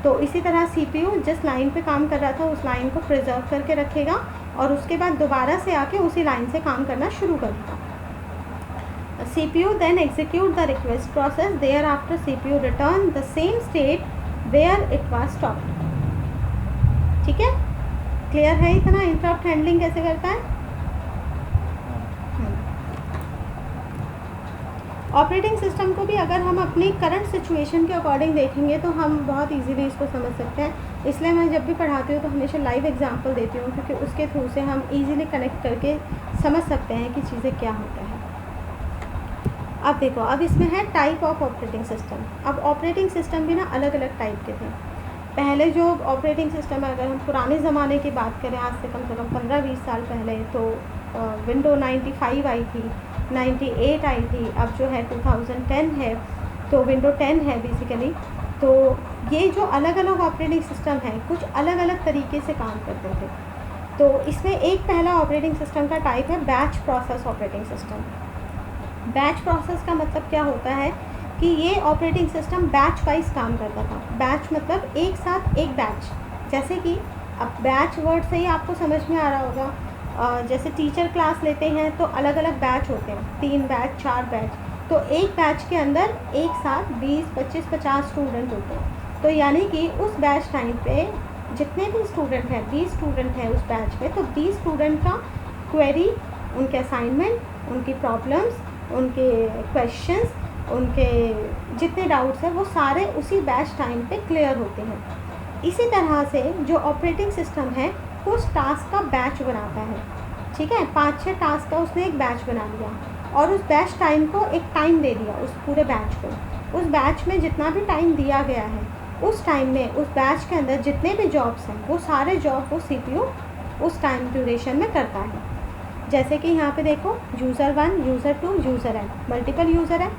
तो इसी तरह सीपीयू जिस लाइन पे काम कर रहा था उस लाइन को प्रिजर्व करके रखेगा और उसके बाद दोबारा से आके उसी लाइन से काम करना शुरू करेगा। CPU then execute the request process, thereafter CPU return the same state where it was stopped, ठीक है। क्लियर है इतना इंटरप्ट हैंडलिंग कैसे करता है? ऑपरेटिंग सिस्टम को भी अगर हम अपनी करंट सिचुएशन के अकॉर्डिंग देखेंगे तो हम बहुत इजीली इसको समझ सकते हैं। इसलिए मैं जब भी पढ़ाती हूँ तो हमेशा लाइव एग्जांपल देती हूँ, क्योंकि उसके थ्रू से हम इजीली कनेक्ट करके समझ सकते हैं कि चीज़ें क्या होता है। अब देखो, अब इसमें है टाइप ऑफ ऑपरेटिंग सिस्टम। अब ऑपरेटिंग सिस्टम भी ना अलग अलग टाइप के थे। पहले जो ऑपरेटिंग सिस्टम है, अगर हम पुराने ज़माने की बात करें, आज से कम 15-20 साल पहले, तो विंडो 95 आई थी, 98 आई थी, अब जो है 2010 है, तो विंडो 10 है बेसिकली। तो ये जो अलग अलग ऑपरेटिंग सिस्टम है कुछ अलग अलग तरीके से काम करते थे। तो इसमें एक पहला ऑपरेटिंग सिस्टम का टाइप है batch process operating system. Batch process का मतलब क्या होता है कि ये ऑपरेटिंग सिस्टम बैच वाइज काम करता था। बैच मतलब एक साथ एक बैच, जैसे कि अब बैच वर्ड से ही आपको समझ में आ रहा होगा, जैसे टीचर क्लास लेते हैं तो अलग अलग बैच होते हैं, 3 बैच 4 बैच, तो एक बैच के अंदर एक साथ 20 25 50 स्टूडेंट होते हैं। तो यानी कि उस बैच टाइम पे जितने भी स्टूडेंट हैं, 20 स्टूडेंट हैं उस बैच में, तो 20 स्टूडेंट का क्वेरी, उनके असाइनमेंट, उनकी प्रॉब्लम्स, उनके क्वेश्चंस, उनके जितने डाउट्स हैं वो सारे उसी बैच टाइम पे क्लियर होते हैं। इसी तरह से जो ऑपरेटिंग सिस्टम है उस टास्क का बैच बनाता है, ठीक है, 5-6 टास्क का उसने एक बैच बना लिया और उस बैच टाइम को एक टाइम दे दिया उस पूरे बैच को। उस बैच में जितना भी टाइम दिया गया है उस टाइम में उस बैच के अंदर जितने भी जॉब्स हैं वो सारे जॉब वो CPU उस टाइम ड्यूरेशन में करता है। जैसे कि यहाँ पे देखो user 1, user 2, user n, multiple user है,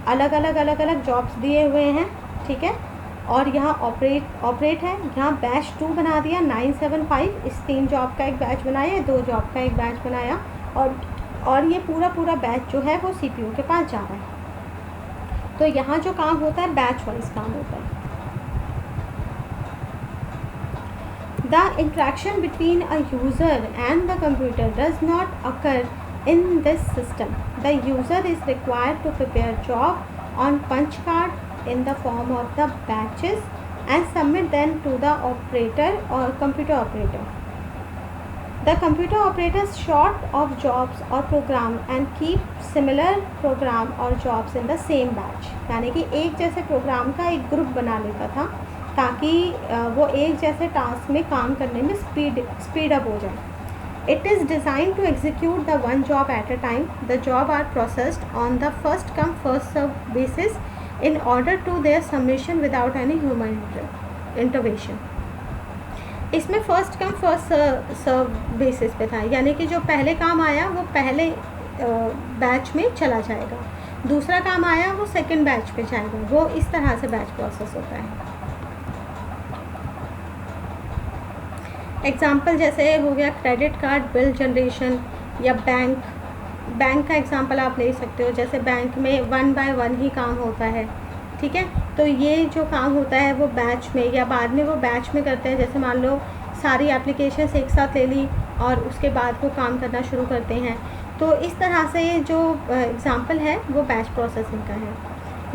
अलग अलग जॉब्स दिए हुए हैं, ठीक है। और यहाँ ऑपरेट है, यहाँ बैच 2 बना दिया 975, इस 3 जॉब का एक बैच बनाया, 2 जॉब का एक बैच बनाया, और ये पूरा बैच जो है वो CPU के पास जा रहा है। तो यहाँ जो काम होता है बैच वाइज काम होता है। The interaction between a user and the computer does not occur in this system. The user is required to prepare job on punch card in the form of the batches and submit them to the operator or computer operator. The computer operator sort of jobs or program and keep similar program or jobs in the same batch. यानी कि एक जैसे प्रोग्राम का एक ग्रुप बना लेता था ताकि वो एक जैसे टास्क में काम करने में स्पीड अप हो जाए। It is design to execute the one job at a time. The job are processed on the first come first serve basis in order to their submission without any human intervention. इसमें first come first serve basis पे था, यानी कि जो पहले काम आया वो पहले बैच में चला जाएगा, दूसरा काम आया वो सेकंड बैच पे जाएगा, वो इस तरह से बैच प्रोसेस होता है। एग्ज़ाम्पल जैसे हो गया क्रेडिट कार्ड बिल जनरेशन या बैंक का एग्ज़ाम्पल आप ले सकते हो। जैसे बैंक में 1 बाय 1 ही काम होता है, ठीक है। तो ये जो काम होता है वो बैच में या बाद में वो बैच में करते हैं। जैसे मान लो सारी एप्लीकेशंस एक साथ ले ली और उसके बाद वो काम करना शुरू करते हैं। तो इस तरह से जो एग्ज़ाम्पल है वो बैच प्रोसेसिंग का है।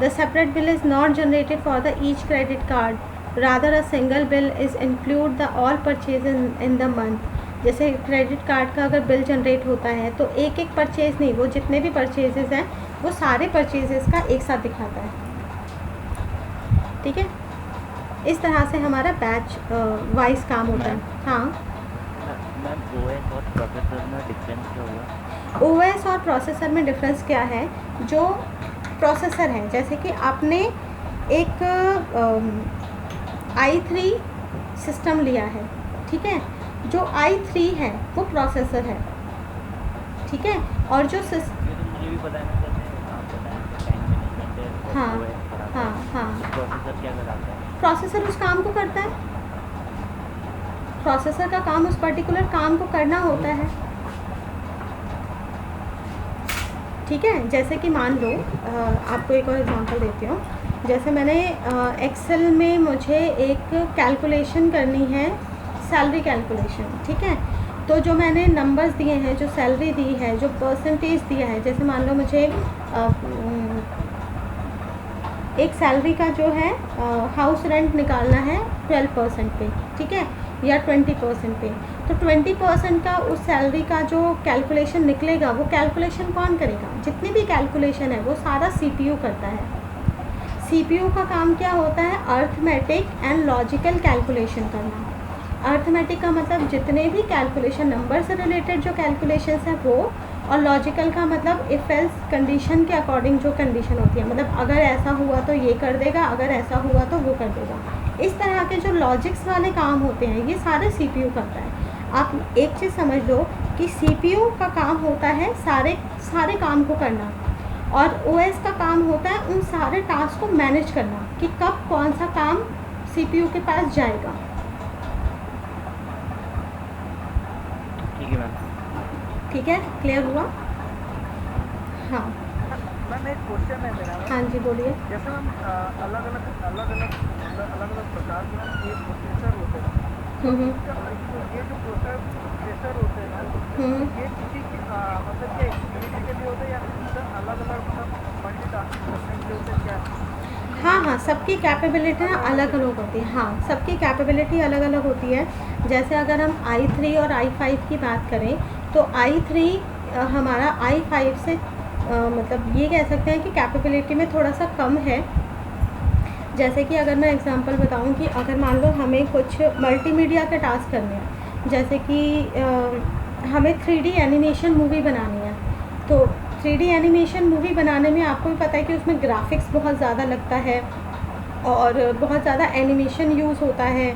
The separate bill is not generated for the each credit card, rather a single bill is include the all purchases in the month। जैसे क्रेडिट कार्ड का अगर बिल जनरेट होता है तो एक एक परचेज़ नहीं, वो जितने भी परचेजेस हैं वो सारे परचेजेस का एक साथ दिखाता है, ठीक है। इस तरह से हमारा बैच वाइज काम होता है। हाँ मैम, OS और प्रोसेसर में डिफरेंस क्या हुआ? OS और प्रोसेसर में डिफरेंस क्या है? जो प्रोसेसर है, जैसे कि आपने एक i3 सिस्टम लिया है, ठीक है। जो i3 है वो प्रोसेसर है, ठीक है। और जो ये तो मुझे भी पता है ना, जैसे आप बताएं टाइम मैनेजमेंट है, हाँ OS कराता हाँ है, हाँ प्रोसेसर क्या कराता है? प्रोसेसर उस काम को करता है। प्रोसेसर का काम उस पर्टिकुलर काम को करना होता है, ठीक है। जैसे कि मान लो आपको एक और एग्जांपल देती हूँ। जैसे मैंने एक्सेल में मुझे एक कैलकुलेशन करनी है, सैलरी कैलकुलेशन, ठीक है। तो जो मैंने नंबर्स दिए हैं, जो सैलरी दी है, जो परसेंटेज दिया है, जैसे मान लो मुझे एक सैलरी का जो है हाउस रेंट निकालना है 12% पे, ठीक है, या 20% पे। तो 20% का उस सैलरी का जो कैलकुलेशन निकलेगा वो कैलकुलेशन कौन करेगा? जितनी भी कैलकुलेशन है वो सारा CPU करता है। CPU का काम क्या होता है? अर्थमेटिक एंड लॉजिकल कैलकुलेशन करना। अर्थमेटिक का मतलब जितने भी कैलकुलेशन नंबर से रिलेटेड जो कैलकुलेशंस है वो, और लॉजिकल का मतलब इफ़ एल्स कंडीशन के अकॉर्डिंग जो कंडीशन होती है, मतलब अगर ऐसा हुआ तो ये कर देगा, अगर ऐसा हुआ तो वो कर देगा। इस तरह के जो लॉजिक्स वाले काम होते हैं ये सारे CPU करता है। आप एक चीज़ समझ लो कि CPU का काम होता है सारे काम को करना, और OS का काम होता है उन सारे टास्क को मैनेज करना कि कब कौन सा काम CPU के पास जाएगा। ठीक है मैम। ठीक है, क्लियर हुआ? हाँ, मैम एक क्वेश्चन है मेरा। हाँ जी बोलिए। जैसे मैम अलग अलग प्रकार के मैम ये प्रोसेसर होते हैं, ये जो प्रोसेसर होते हैं ये किसी की मतलब क्या यूनिटी के लिए होते हैं या फिर अलग अलग मतलब मल्टीटास्किंग करने के लिए होते हैं क्या? हाँ, सबकी कैपेबिलिटी ना अलग अलग होती है। हाँ, सबकी कैपेबिलिटी अलग अलग होती है। जैसे अगर हम i3 और i5 की बात करें तो i3 हमारा i5 से मतलब ये कह सकते हैं कि कैपेबिलिटी में थोड़ा सा कम है। जैसे कि अगर मैं एग्जांपल बताऊं कि अगर मान लो हमें कुछ मल्टीमीडिया के टास्क करने हैं, जैसे कि हमें 3D एनिमेशन मूवी बनानी है, तो 3D एनिमेशन मूवी बनाने में आपको भी पता है कि उसमें ग्राफिक्स बहुत ज़्यादा लगता है और बहुत ज़्यादा एनिमेशन यूज़ होता है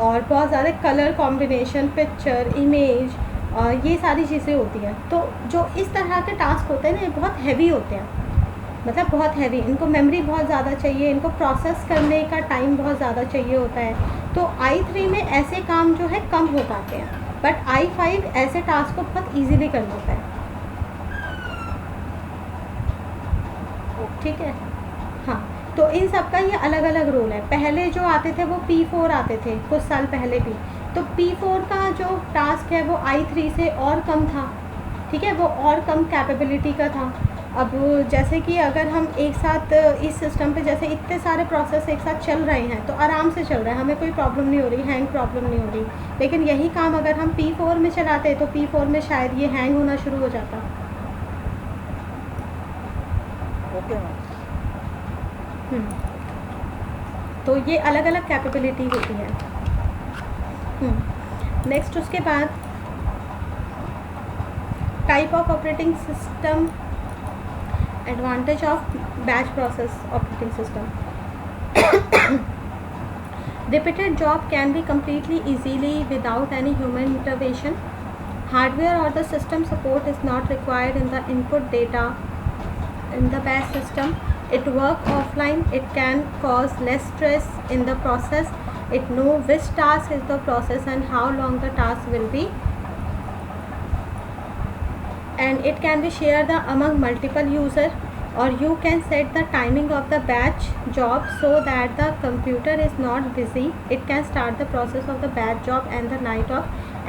और बहुत ज़्यादा कलर कॉम्बिनेशन, पिक्चर, इमेज, ये सारी चीज़ें होती हैं। तो जो इस तरह के टास्क होते हैं ना, ये बहुत हैवी होते हैं, मतलब बहुत हैवी, इनको मेमोरी बहुत ज़्यादा चाहिए, इनको प्रोसेस करने का टाइम बहुत ज़्यादा चाहिए होता है। तो i3 में ऐसे काम जो है कम हो पाते हैं, बट i5 ऐसे टास्क को बहुत ईजीली कर लेता है। ठीक है, हाँ। तो इन सब का ये अलग अलग रोल है। पहले जो आते थे वो P4 आते थे कुछ साल पहले भी, तो P4 का जो टास्क है वो i3 से और कम था। ठीक है, वो और कम कैपेबिलिटी का था। अब जैसे कि अगर हम एक साथ इस सिस्टम पे जैसे इतने सारे प्रोसेस एक साथ चल रहे हैं तो आराम से चल रहा है, हमें कोई प्रॉब्लम नहीं हो रही, हैंग प्रॉब्लम नहीं हो रही। लेकिन यही काम अगर हम P4 में चलाते तो P4 में शायद ये हैंग होना शुरू हो जाता। Okay ma'am. तो ये अलग अलग कैपेबिलिटी होती है। नेक्स्ट उसके बाद type of operating system, advantage of batch process operating system. Repeated job can be completely easily without any human intervention. Hardware or the system support is not required in the input data in the batch system. It works offline. It can cause less stress in the process. It knows which task is the process and how long the task will be. And it can be shared among multiple users, or you can set the timing of the batch job so that the computer is not busy. It can start the process of the batch job and the night of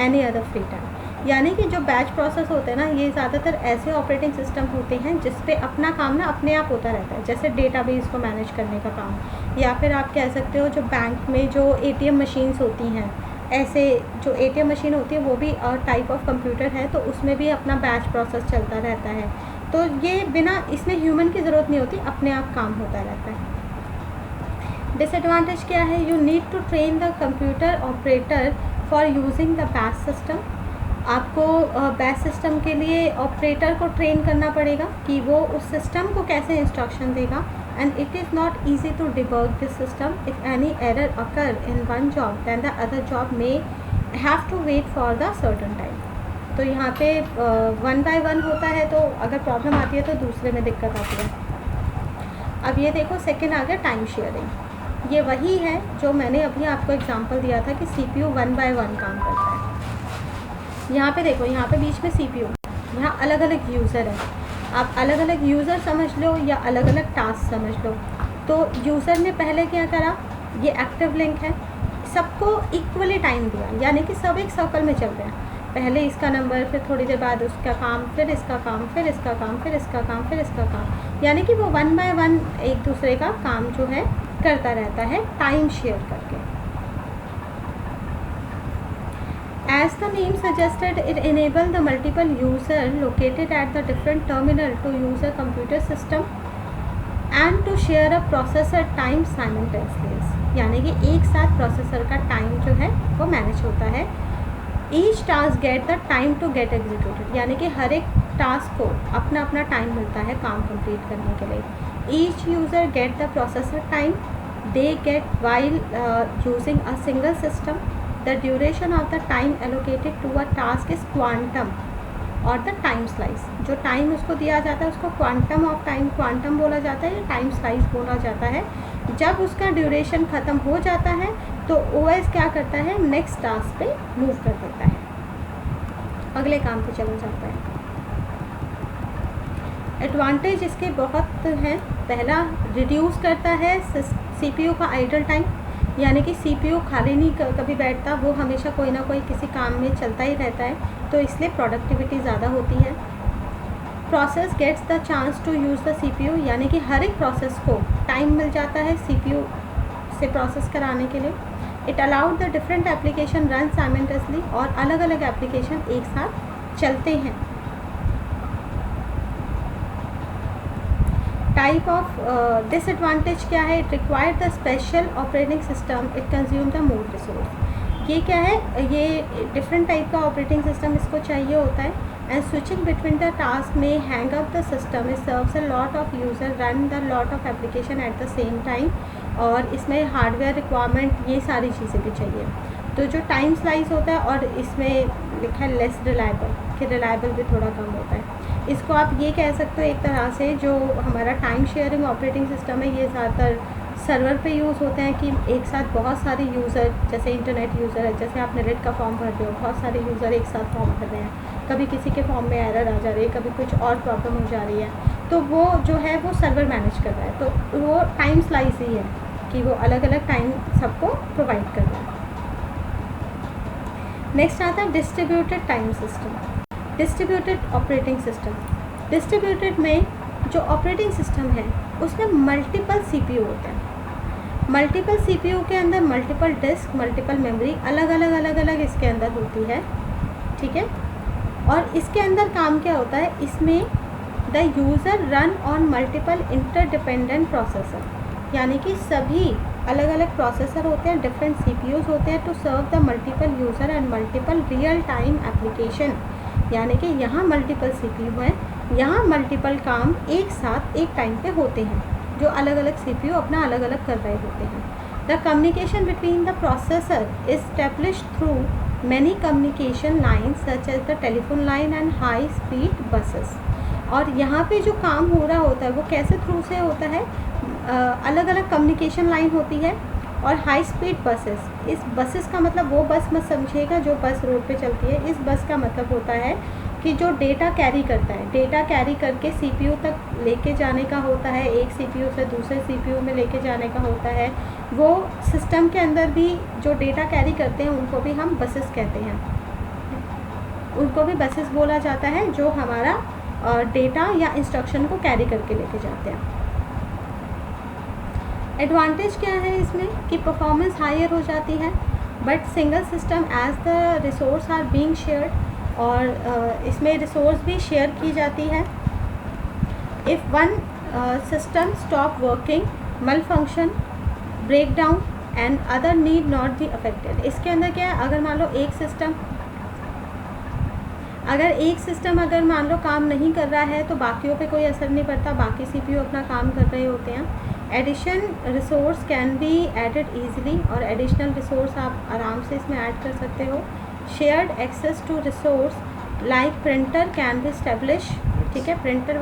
any other free time. यानी कि जो बैच प्रोसेस होते हैं ना, ये ज़्यादातर ऐसे ऑपरेटिंग सिस्टम होते हैं जिस पे अपना काम ना अपने आप होता रहता है, जैसे डेटाबेस को मैनेज करने का काम, या फिर आप कह सकते हो जो बैंक में जो ATM मशीन्स होती हैं, ऐसे जो ATM मशीन होती है वो भी टाइप ऑफ कंप्यूटर है, तो उसमें भी अपना बैच प्रोसेस चलता रहता है। तो ये बिना इसमें ह्यूमन की ज़रूरत नहीं होती, अपने आप काम होता रहता है। डिसएडवांटेज क्या है? You need to train the computer operator for using the batch system. आपको बैच सिस्टम के लिए ऑपरेटर को ट्रेन करना पड़ेगा कि वो उस सिस्टम को कैसे इंस्ट्रक्शन देगा, and it is not easy to debug this system. If any error occur in one job, then the other job may have to wait for the certain time. तो यहाँ पे 1 by 1 होता है, तो अगर प्रॉब्लम आती है तो दूसरे में दिक्कत आती है। अब ये देखो सेकेंड आ गया टाइम शेयरिंग। ये वही है जो मैंने अभी आपको एग्जांपल दिया था कि CPU 1 by 1 काम करता है। यहाँ पे देखो, यहाँ पे बीच में CPU, यहाँ अलग अलग यूज़र है। आप अलग अलग यूज़र समझ लो या अलग अलग टास्क समझ लो। तो यूज़र ने पहले क्या करा, ये एक्टिव लिंक है, सबको इक्वली टाइम दिया, यानी कि सब एक सर्कल में चल रहे हैं। पहले इसका नंबर, फिर थोड़ी देर बाद उसका काम, फिर इसका काम, फिर इसका काम, फिर इसका काम, फिर इसका काम, यानी कि वो 1 by 1 एक दूसरे का काम जो है करता रहता है टाइम शेयर करके। As the name suggested, it enables the multiple users located at the different terminal to use a computer system and to share a processor time simultaneously. यानी कि एक साथ प्रोसेसर का टाइम जो है वो मैनेज होता है। Each task get the time to get executed, यानी कि हर एक टास्क को अपना अपना टाइम मिलता है काम कंप्लीट करने के लिए। Each user get the processor time they get while using a single system. The duration of the time allocated to a task is quantum और the time slice. जो टाइम उसको दिया जाता है उसको क्वांटम ऑफ टाइम, क्वांटम बोला जाता है या टाइम स्लाइस बोला जाता है। जब उसका ड्यूरेशन ख़त्म हो जाता है तो OS क्या करता है, नेक्स्ट टास्क पे मूव कर देता है, अगले काम पे चला जाता है। एडवांटेज इसके बहुत हैं। पहला, रिड्यूस करता है CPU का आइडल टाइम, यानी कि CPU खाली नहीं कभी बैठता, वो हमेशा कोई ना कोई किसी काम में चलता ही रहता है, तो इसलिए प्रोडक्टिविटी ज़्यादा होती है। Process gets the chance to use the CPU, यानी कि हर एक प्रोसेस को टाइम मिल जाता है CPU से प्रोसेस कराने के लिए। It allowed the different application run simultaneously, और अलग अलग एप्लीकेशन एक साथ चलते हैं। टाइप ऑफ डिसएडवांटेज क्या है? It require the special operating system, it consume the more resource. ये क्या है? ये डिफरेंट टाइप का ऑपरेटिंग सिस्टम इसको चाहिए होता है। And switching between the task में hang up the system, it serves a lot of user run the lot of application at the same time, और इसमें हार्डवेयर रिक्वायरमेंट ये सारी चीज़ें भी चाहिए। तो जो टाइम स्लाइस होता है, और इसमें लिखा है लेस रिलायबल, कि रिलायबल भी थोड़ा कम होता है। इसको आप ये कह सकते हो एक तरह से, जो हमारा टाइम शेयरिंग ऑपरेटिंग सिस्टम है ये ज़्यादातर सर्वर पे यूज़ होते हैं, कि एक साथ बहुत सारे यूज़र, जैसे इंटरनेट यूज़र है, जैसे आप नेट का फॉर्म भर रहे हो, बहुत सारे यूज़र एक साथ फॉर्म भर रहे हैं, कभी किसी के फॉर्म में एरर आ जा रही है, कभी कुछ और प्रॉब्लम हो जा रही है, तो वो जो है वो सर्वर मैनेज कर रहा है। तो वो टाइम स्लाइस ही है कि वो अलग अलग टाइम सबको प्रोवाइड कर रहा है। नेक्स्ट आता है distributed time system, distributed operating system. Distributed में जो ऑपरेटिंग सिस्टम है उसमें मल्टीपल CPU होते हैं। मल्टीपल CPU के अंदर मल्टीपल डिस्क, मल्टीपल मेमोरी अलग अलग इसके अंदर होती है, ठीक है। और इसके अंदर काम क्या होता है? इसमें the user run on multiple interdependent processor, यानी कि सभी अलग अलग प्रोसेसर होते हैं, डिफरेंट CPUs होते हैं to serve the multiple user and multiple real time application, यानी कि यहाँ मल्टीपल CPU हैं, यहाँ मल्टीपल काम एक साथ एक टाइम पे होते हैं, जो अलग अलग CPU अपना अलग अलग कर रहे होते हैं। The communication between the processor is established through many communication lines such as the telephone line and high speed buses. और यहाँ पे जो काम हो रहा होता है वो कैसे थ्रू से होता है? अलग अलग कम्युनिकेशन लाइन होती है और हाई स्पीड बसेस। इस बसेस का मतलब वो बस मत समझिएगा जो बस रोड पे चलती है। इस बस का मतलब होता है कि जो डेटा कैरी करता है, डेटा कैरी करके CPU तक लेके जाने का होता है, एक CPU से दूसरे CPU में लेके जाने का होता है। वो सिस्टम के अंदर भी जो डेटा कैरी करते हैं उनको भी हम बसेस कहते हैं, उनको भी बसेस बोला जाता है, जो हमारा डेटा या इंस्ट्रक्शन को कैरी करके लेके जाते हैं। एडवांटेज क्या है इसमें कि परफॉर्मेंस हायर हो जाती है, but single system as the resource are being shared, और इसमें रिसोर्स भी शेयर की जाती है। If one system stop working, malfunction, break down and other need not be affected. इसके अंदर क्या है? अगर मान लो एक सिस्टम अगर मान लो काम नहीं कर रहा है तो बाकियों पे कोई असर नहीं पड़ता, बाकी CPU अपना काम कर रहे होते हैं। Addition resource can be added easily, और एडिशनल रिसोर्स आप आराम से इसमें ऐड कर सकते हो। Shared access to resource like printer can be establish, ठीक है, प्रिंटर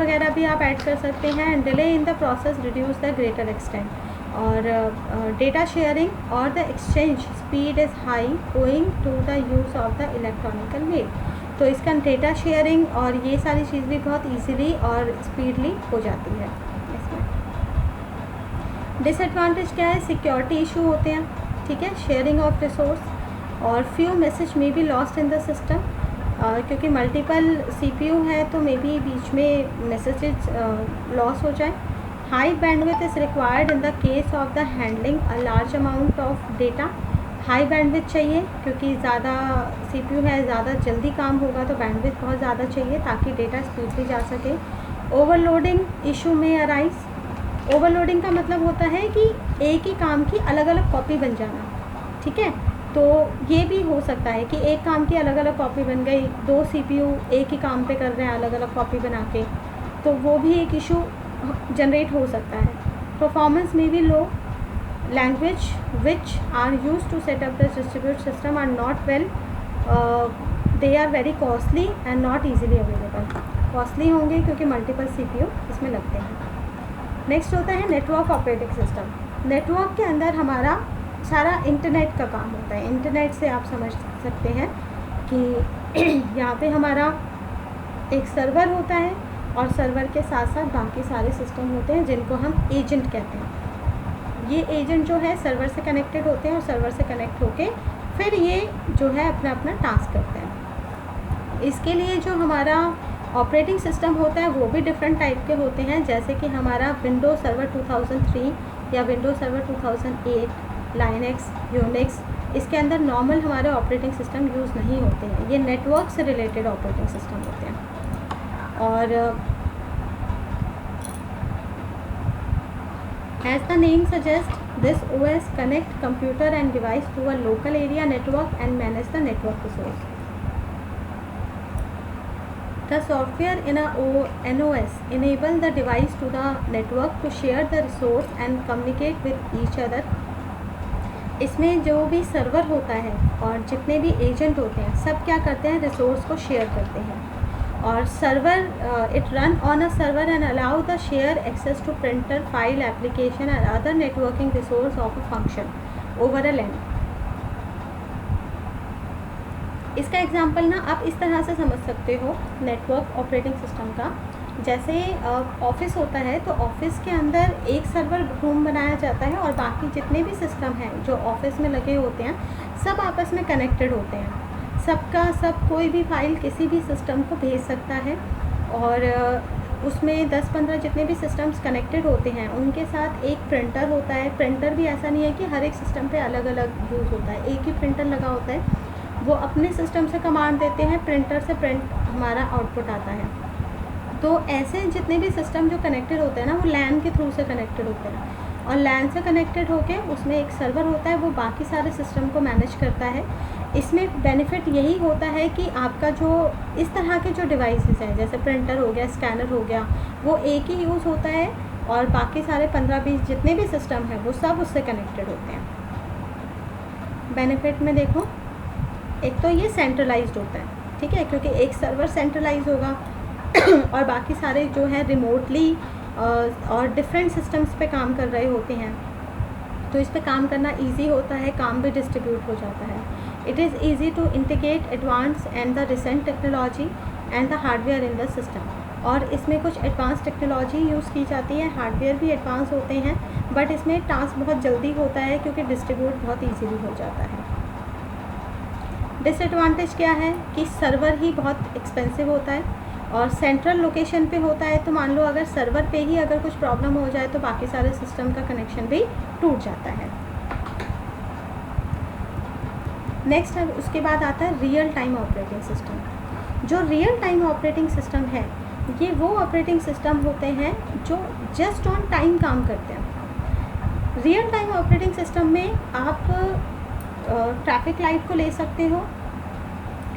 वगैरह भी आप ऐड कर सकते हैं। And delay in the process reduce the greater extent, और डेटा शेयरिंग और the exchange speed is high owing to the use of the electronical mail. तो इसका डेटा शेयरिंग और ये सारी चीज़ भी बहुत ईजीली और स्पीडली हो जाती है इसमें। डिसएडवांटेज क्या है? सिक्योरिटी इशू होते हैं, ठीक है, शेयरिंग ऑफ रिसोर्स, और फ्यू मैसेज में be lost in the system, क्योंकि मल्टीपल CPU है तो मे बी बीच में मैसेजेस लॉस हो जाए। High bandwidth is required in the case of the handling a large amount of data. High bandwidth चाहिए क्योंकि ज़्यादा CPU है, ज़्यादा जल्दी काम होगा, तो बैंडविड्थ बहुत ज़्यादा चाहिए ताकि डेटा स्पीडली जा सके। ओवरलोडिंग इशू में अराइज। ओवरलोडिंग का मतलब होता है कि एक ही काम की अलग अलग कॉपी बन जाना, ठीक है, तो ये भी हो सकता है कि एक काम की अलग अलग कॉपी बन गई, 2 CPU एक ही काम पे कर रहे हैं अलग अलग कॉपी बना के, तो वो भी एक इशू जनरेट हो सकता है। परफॉर्मेंस में भी low. Language which are use to set up the distribute system are not well, they are very costly and not easily available. Costly होंगे क्योंकि मल्टीपल CPU इसमें लगते हैं। नेक्स्ट होता है नेटवर्क ऑपरेटिंग सिस्टम। नेटवर्क के अंदर हमारा सारा इंटरनेट का काम होता है। इंटरनेट से आप समझ सकते हैं कि यहाँ पे हमारा एक सर्वर होता है और सर्वर के साथ साथ बाकी सारे सिस्टम होते हैं जिनको हम एजेंट कहते हैं। ये एजेंट जो है सर्वर से कनेक्टेड होते हैं और सर्वर से कनेक्ट होके फिर ये जो है अपना अपना टास्क करते हैं। इसके लिए जो हमारा ऑपरेटिंग सिस्टम होता है वो भी डिफरेंट टाइप के होते हैं, जैसे कि हमारा विंडोज सर्वर 2003 या विंडोज सर्वर 2008, लाइनक्स, यूनिक्स, इसके अंदर नॉर्मल हमारे ऑपरेटिंग सिस्टम यूज़ नहीं होते हैं। ये नेटवर्क से रिलेटेड ऑपरेटिंग सिस्टम होते हैं। और as the name suggest this OS connect computer and device to a local area network and manage the network resource. The software in a NOS enable the device to the network to share the resource and communicate with each other. इसमें जो भी सर्वर होता है और जितने भी एजेंट होते हैं सब क्या करते हैं, रिसोर्स को शेयर करते हैं। और server it run on a server and allow the share access to printer, file, application and other networking resource of a function over a LAN. इसका एग्जांपल ना आप इस तरह से समझ सकते हो नेटवर्क ऑपरेटिंग सिस्टम का। जैसे ऑफिस होता है तो ऑफिस के अंदर एक सर्वर रूम बनाया जाता है और बाकी जितने भी सिस्टम हैं जो ऑफिस में लगे होते हैं सब आपस में कनेक्टेड होते हैं। सबका सब कोई भी फाइल किसी भी सिस्टम को भेज सकता है और उसमें 10-15 जितने भी सिस्टम्स कनेक्टेड होते हैं उनके साथ एक प्रिंटर होता है। प्रिंटर भी ऐसा नहीं है कि हर एक सिस्टम पे अलग अलग यूज़ होता है, एक ही प्रिंटर लगा होता है। वो अपने सिस्टम से कमांड देते हैं, प्रिंटर से प्रिंट हमारा आउटपुट आता है। तो ऐसे जितने भी सिस्टम जो कनेक्टेड होते हैं ना वो लैन के थ्रू से कनेक्टेड होते हैं और लैन से कनेक्टेड होके उसमें एक सर्वर होता है, वो बाकी सारे सिस्टम को मैनेज करता है। इसमें बेनिफिट यही होता है कि आपका जो इस तरह के जो डिवाइसेस हैं जैसे प्रिंटर हो गया, स्कैनर हो गया, वो एक ही यूज़ होता है और बाकी सारे 15-20 जितने भी सिस्टम हैं वो सब उससे कनेक्टेड होते हैं। बेनिफिट में देखो, एक तो ये सेंट्रलाइज्ड होता है, ठीक है, क्योंकि एक सर्वर सेंट्रलाइज होगा और बाकी सारे जो है रिमोटली और डिफरेंट सिस्टम्स पे काम कर रहे होते हैं, तो इस पे काम करना इजी होता है, काम भी डिस्ट्रीब्यूट हो जाता है। It is easy to integrate advance and the recent technology and the hardware in the system. और इसमें कुछ एडवांस टेक्नोलॉजी यूज़ की जाती है, हार्डवेयर भी एडवांस होते हैं, बट इसमें टास्क बहुत जल्दी होता है क्योंकि डिस्ट्रीब्यूट बहुत ईजीली हो जाता है। डिसएडवांटेज क्या है कि सर्वर ही बहुत एक्सपेंसिव होता है और सेंट्रल लोकेशन पे होता है, तो मान लो अगर सर्वर पे ही अगर कुछ प्रॉब्लम हो जाए तो बाकी सारे सिस्टम का कनेक्शन भी टूट जाता है। नेक्स्ट है, उसके बाद आता है रियल टाइम ऑपरेटिंग सिस्टम। जो रियल टाइम ऑपरेटिंग सिस्टम है ये वो ऑपरेटिंग सिस्टम होते हैं जो जस्ट ऑन टाइम काम करते हैं। रियल टाइम ऑपरेटिंग सिस्टम में आप ट्रैफिक लाइट को ले सकते हो।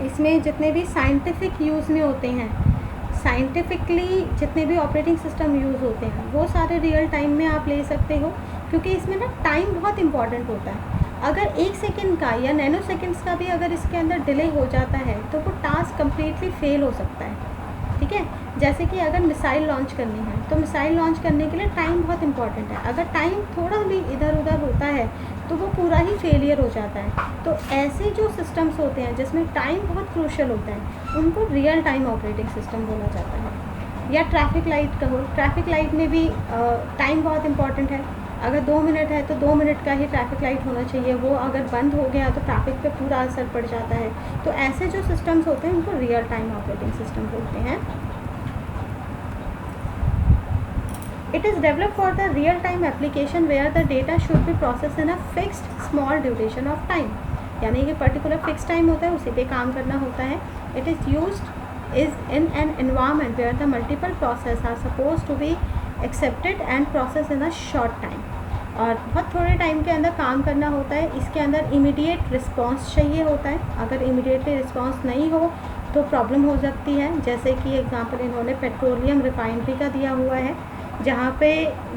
इसमें जितने भी साइंटिफिक यूज़ में होते हैं, साइंटिफिकली जितने भी ऑपरेटिंग सिस्टम यूज़ होते हैं वो सारे रियल टाइम में आप ले सकते हो, क्योंकि इसमें ना टाइम बहुत इंपॉर्टेंट होता है। अगर 1 सेकंड का या नैनो सेकंड्स का भी अगर इसके अंदर डिले हो जाता है तो वो टास्क कम्प्लीटली फेल हो सकता है, ठीक है। जैसे कि अगर मिसाइल लॉन्च करनी है तो मिसाइल लॉन्च करने के लिए टाइम बहुत इंपॉर्टेंट है, अगर टाइम थोड़ा भी इधर उधर होता है तो वो पूरा ही फेलियर हो जाता है। तो ऐसे जो सिस्टम्स होते हैं जिसमें टाइम बहुत क्रूशियल होता है उनको रियल टाइम ऑपरेटिंग सिस्टम बोला जाता है। या ट्रैफिक लाइट कहो, ट्रैफिक लाइट में भी टाइम बहुत इंपॉर्टेंट है। अगर 2 मिनट है तो 2 मिनट का ही ट्रैफिक लाइट होना चाहिए, वो अगर बंद हो गया तो ट्रैफिक पे पूरा असर पड़ जाता है। तो ऐसे जो सिस्टम्स होते हैं उनको रियल टाइम ऑपरेटिंग सिस्टम बोलते हैं। It is developed for the real-time application where the data should be processed in a fixed small duration of time. यानी कि पर्टिकुलर फिक्स टाइम होता है, उसी पे काम करना होता है। It is used is in an environment where the multiple processes are supposed to be accepted and processed in a short time. और बहुत थोड़े टाइम के अंदर काम करना होता है। इसके अंदर इमीडिएट रिस्पॉन्स चाहिए होता है। अगर इमीडिएटली रिस्पॉन्स नहीं हो तो प्रॉब्लम हो सकती है। जैसे कि एग्जांपल इन्होंने पेट्रोलियम रिफाइनरी का दिया हुआ है, जहाँ पे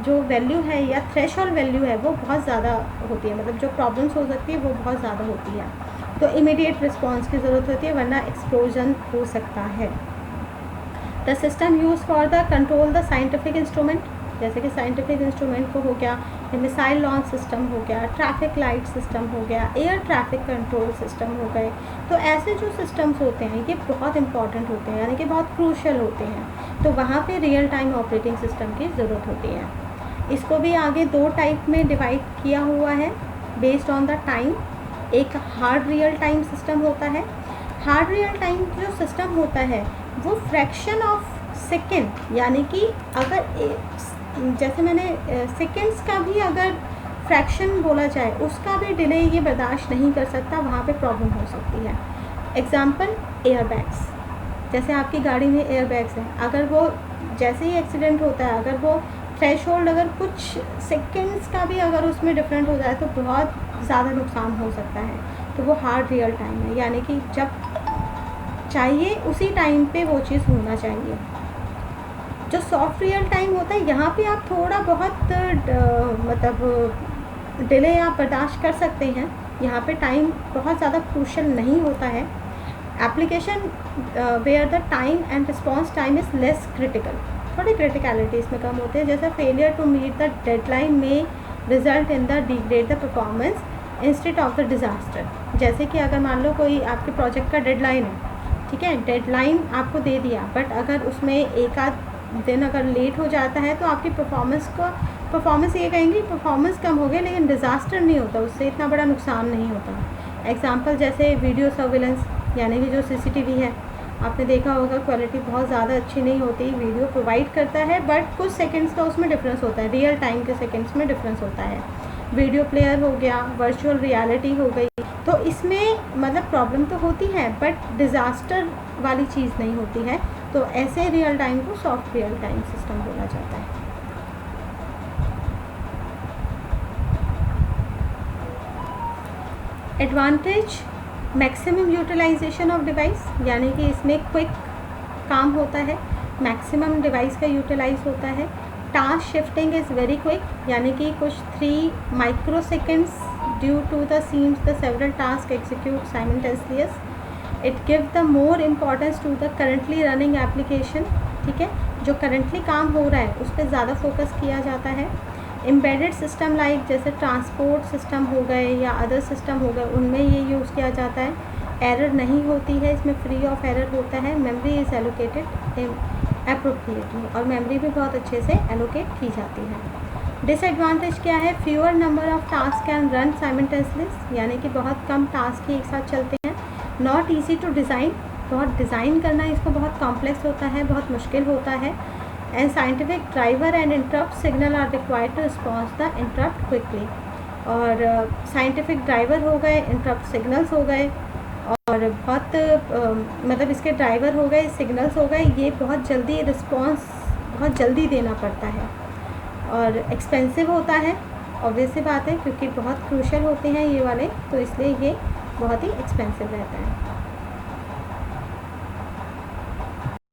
जो वैल्यू है या थ्रेशोल्ड वैल्यू है वो बहुत ज़्यादा होती है, मतलब जो प्रॉब्लम्स हो सकती है वो बहुत ज़्यादा होती है, तो इमीडिएट रिस्पॉन्स की ज़रूरत होती है, वरना एक्सप्लोजन हो सकता है। The system use for the control the scientific instrument, जैसे कि साइंटिफिक इंस्ट्रूमेंट को हो गया, मिसाइल लॉन्च सिस्टम हो गया, ट्रैफिक लाइट सिस्टम हो गया, एयर ट्रैफिक कंट्रोल सिस्टम हो गए। तो ऐसे जो सिस्टम्स होते हैं ये बहुत इंपॉर्टेंट होते हैं, यानी कि बहुत क्रूशल होते हैं। तो वहाँ पे रियल टाइम ऑपरेटिंग सिस्टम की ज़रूरत होती है। इसको भी आगे 2 टाइप में डिवाइड किया हुआ है बेस्ड ऑन द टाइम। एक हार्ड रियल टाइम सिस्टम होता है। हार्ड रियल टाइम जो सिस्टम होता है वो फ्रैक्शन ऑफ सेकेंड, यानी कि अगर जैसे मैंने सेकेंड्स का भी अगर फ्रैक्शन बोला जाए उसका भी डिले ये बर्दाश्त नहीं कर सकता, वहाँ पे प्रॉब्लम हो सकती है। एग्ज़ाम्पल एयरबैग्स, जैसे आपकी गाड़ी में एयरबैग्स हैं, अगर वो जैसे ही एक्सीडेंट होता है अगर वो थ्रेशोल्ड अगर कुछ सेकेंड्स का भी अगर उसमें डिफरेंट हो जाए तो बहुत ज़्यादा नुकसान हो सकता है। तो वो हार्ड रियल टाइम है, यानी कि जब चाहिए उसी टाइम पे वो चीज़ होना चाहिए। जो सॉफ्ट रियल टाइम होता है यहाँ पे आप थोड़ा बहुत मतलब डिले आप बर्दाश्त कर सकते हैं, यहाँ पे टाइम बहुत ज़्यादा क्रूशल नहीं होता है। Application where the time and response time is less critical, थोड़ी क्रिटिकलिटी इसमें कम होते हैं। जैसे failure to meet the deadline में result in the degrade the performance instead of the disaster. जैसे कि अगर मान लो कोई आपके प्रोजेक्ट का डेडलाइन है, ठीक है, डेडलाइन आपको दे दिया, बट अगर उसमें एक आध दिन अगर लेट हो जाता है तो आपकी परफॉर्मेंस ये कहेंगे परफॉर्मेंस कम हो गई, लेकिन डिज़ास्टर नहीं होता, उससे इतना बड़ा नुकसान नहीं होता। एग्जांपल जैसे वीडियो सर्विलेंस, यानी कि जो CCTV है, आपने देखा होगा क्वालिटी बहुत ज़्यादा अच्छी नहीं होती, वीडियो प्रोवाइड करता है बट कुछ सेकंड्स का उसमें डिफरेंस होता है, रियल टाइम के सेकंड्स में डिफरेंस होता है। वीडियो प्लेयर हो गया, वर्चुअल रियलिटी हो गई, तो इसमें मतलब प्रॉब्लम तो होती है बट डिज़ास्टर वाली चीज़ नहीं होती है। तो ऐसे रियल टाइम को सॉफ्ट रियल टाइम सिस्टम बोला जाता है। Advantage maximum utilization of device, यानी कि इसमें क्विक काम होता है, मैक्सिमम डिवाइस का यूटिलाइज होता है। Task shifting is very quick, यानी कि कुछ 3 microseconds due to the seems the several task execute simultaneously. It give the more importance to the currently running application, ठीक है, जो करंटली काम हो रहा है उस पर ज़्यादा फोकस किया जाता है। एम्बेडेड सिस्टम लाइक जैसे ट्रांसपोर्ट सिस्टम हो गए या अदर सिस्टम हो गए, उनमें ये यूज़ किया जाता है। एरर नहीं होती है इसमें, फ्री ऑफ एरर होता है। मेमोरी इज़ एलोकेटेड एप्रोप्रिएटली, और मेमोरी भी बहुत अच्छे से एलोकेट की जाती है। डिसएडवांटेज क्या है? Fewer number of task can run simultaneously, यानी कि बहुत कम टास्क ही एक साथ चलते हैं। नॉट ईजी टू डिज़ाइन, बहुत डिज़ाइन करना इसको बहुत कॉम्प्लेक्स होता है, बहुत मुश्किल होता है। And scientific driver and interrupt signal are required to response the interrupt quickly. और साइंटिफिक ड्राइवर हो गए, इंटरप्ट सिग्नल्स हो गए, और बहुत मतलब इसके ड्राइवर हो गए, सिग्नल्स हो गए, ये बहुत जल्दी रिस्पॉन्स बहुत जल्दी देना पड़ता है। और एक्सपेंसिव होता है, ऑब्वियस सी बात है, क्योंकि बहुत क्रूशल होते हैं ये वाले, तो इसलिए ये बहुत ही एक्सपेंसिव रहता है।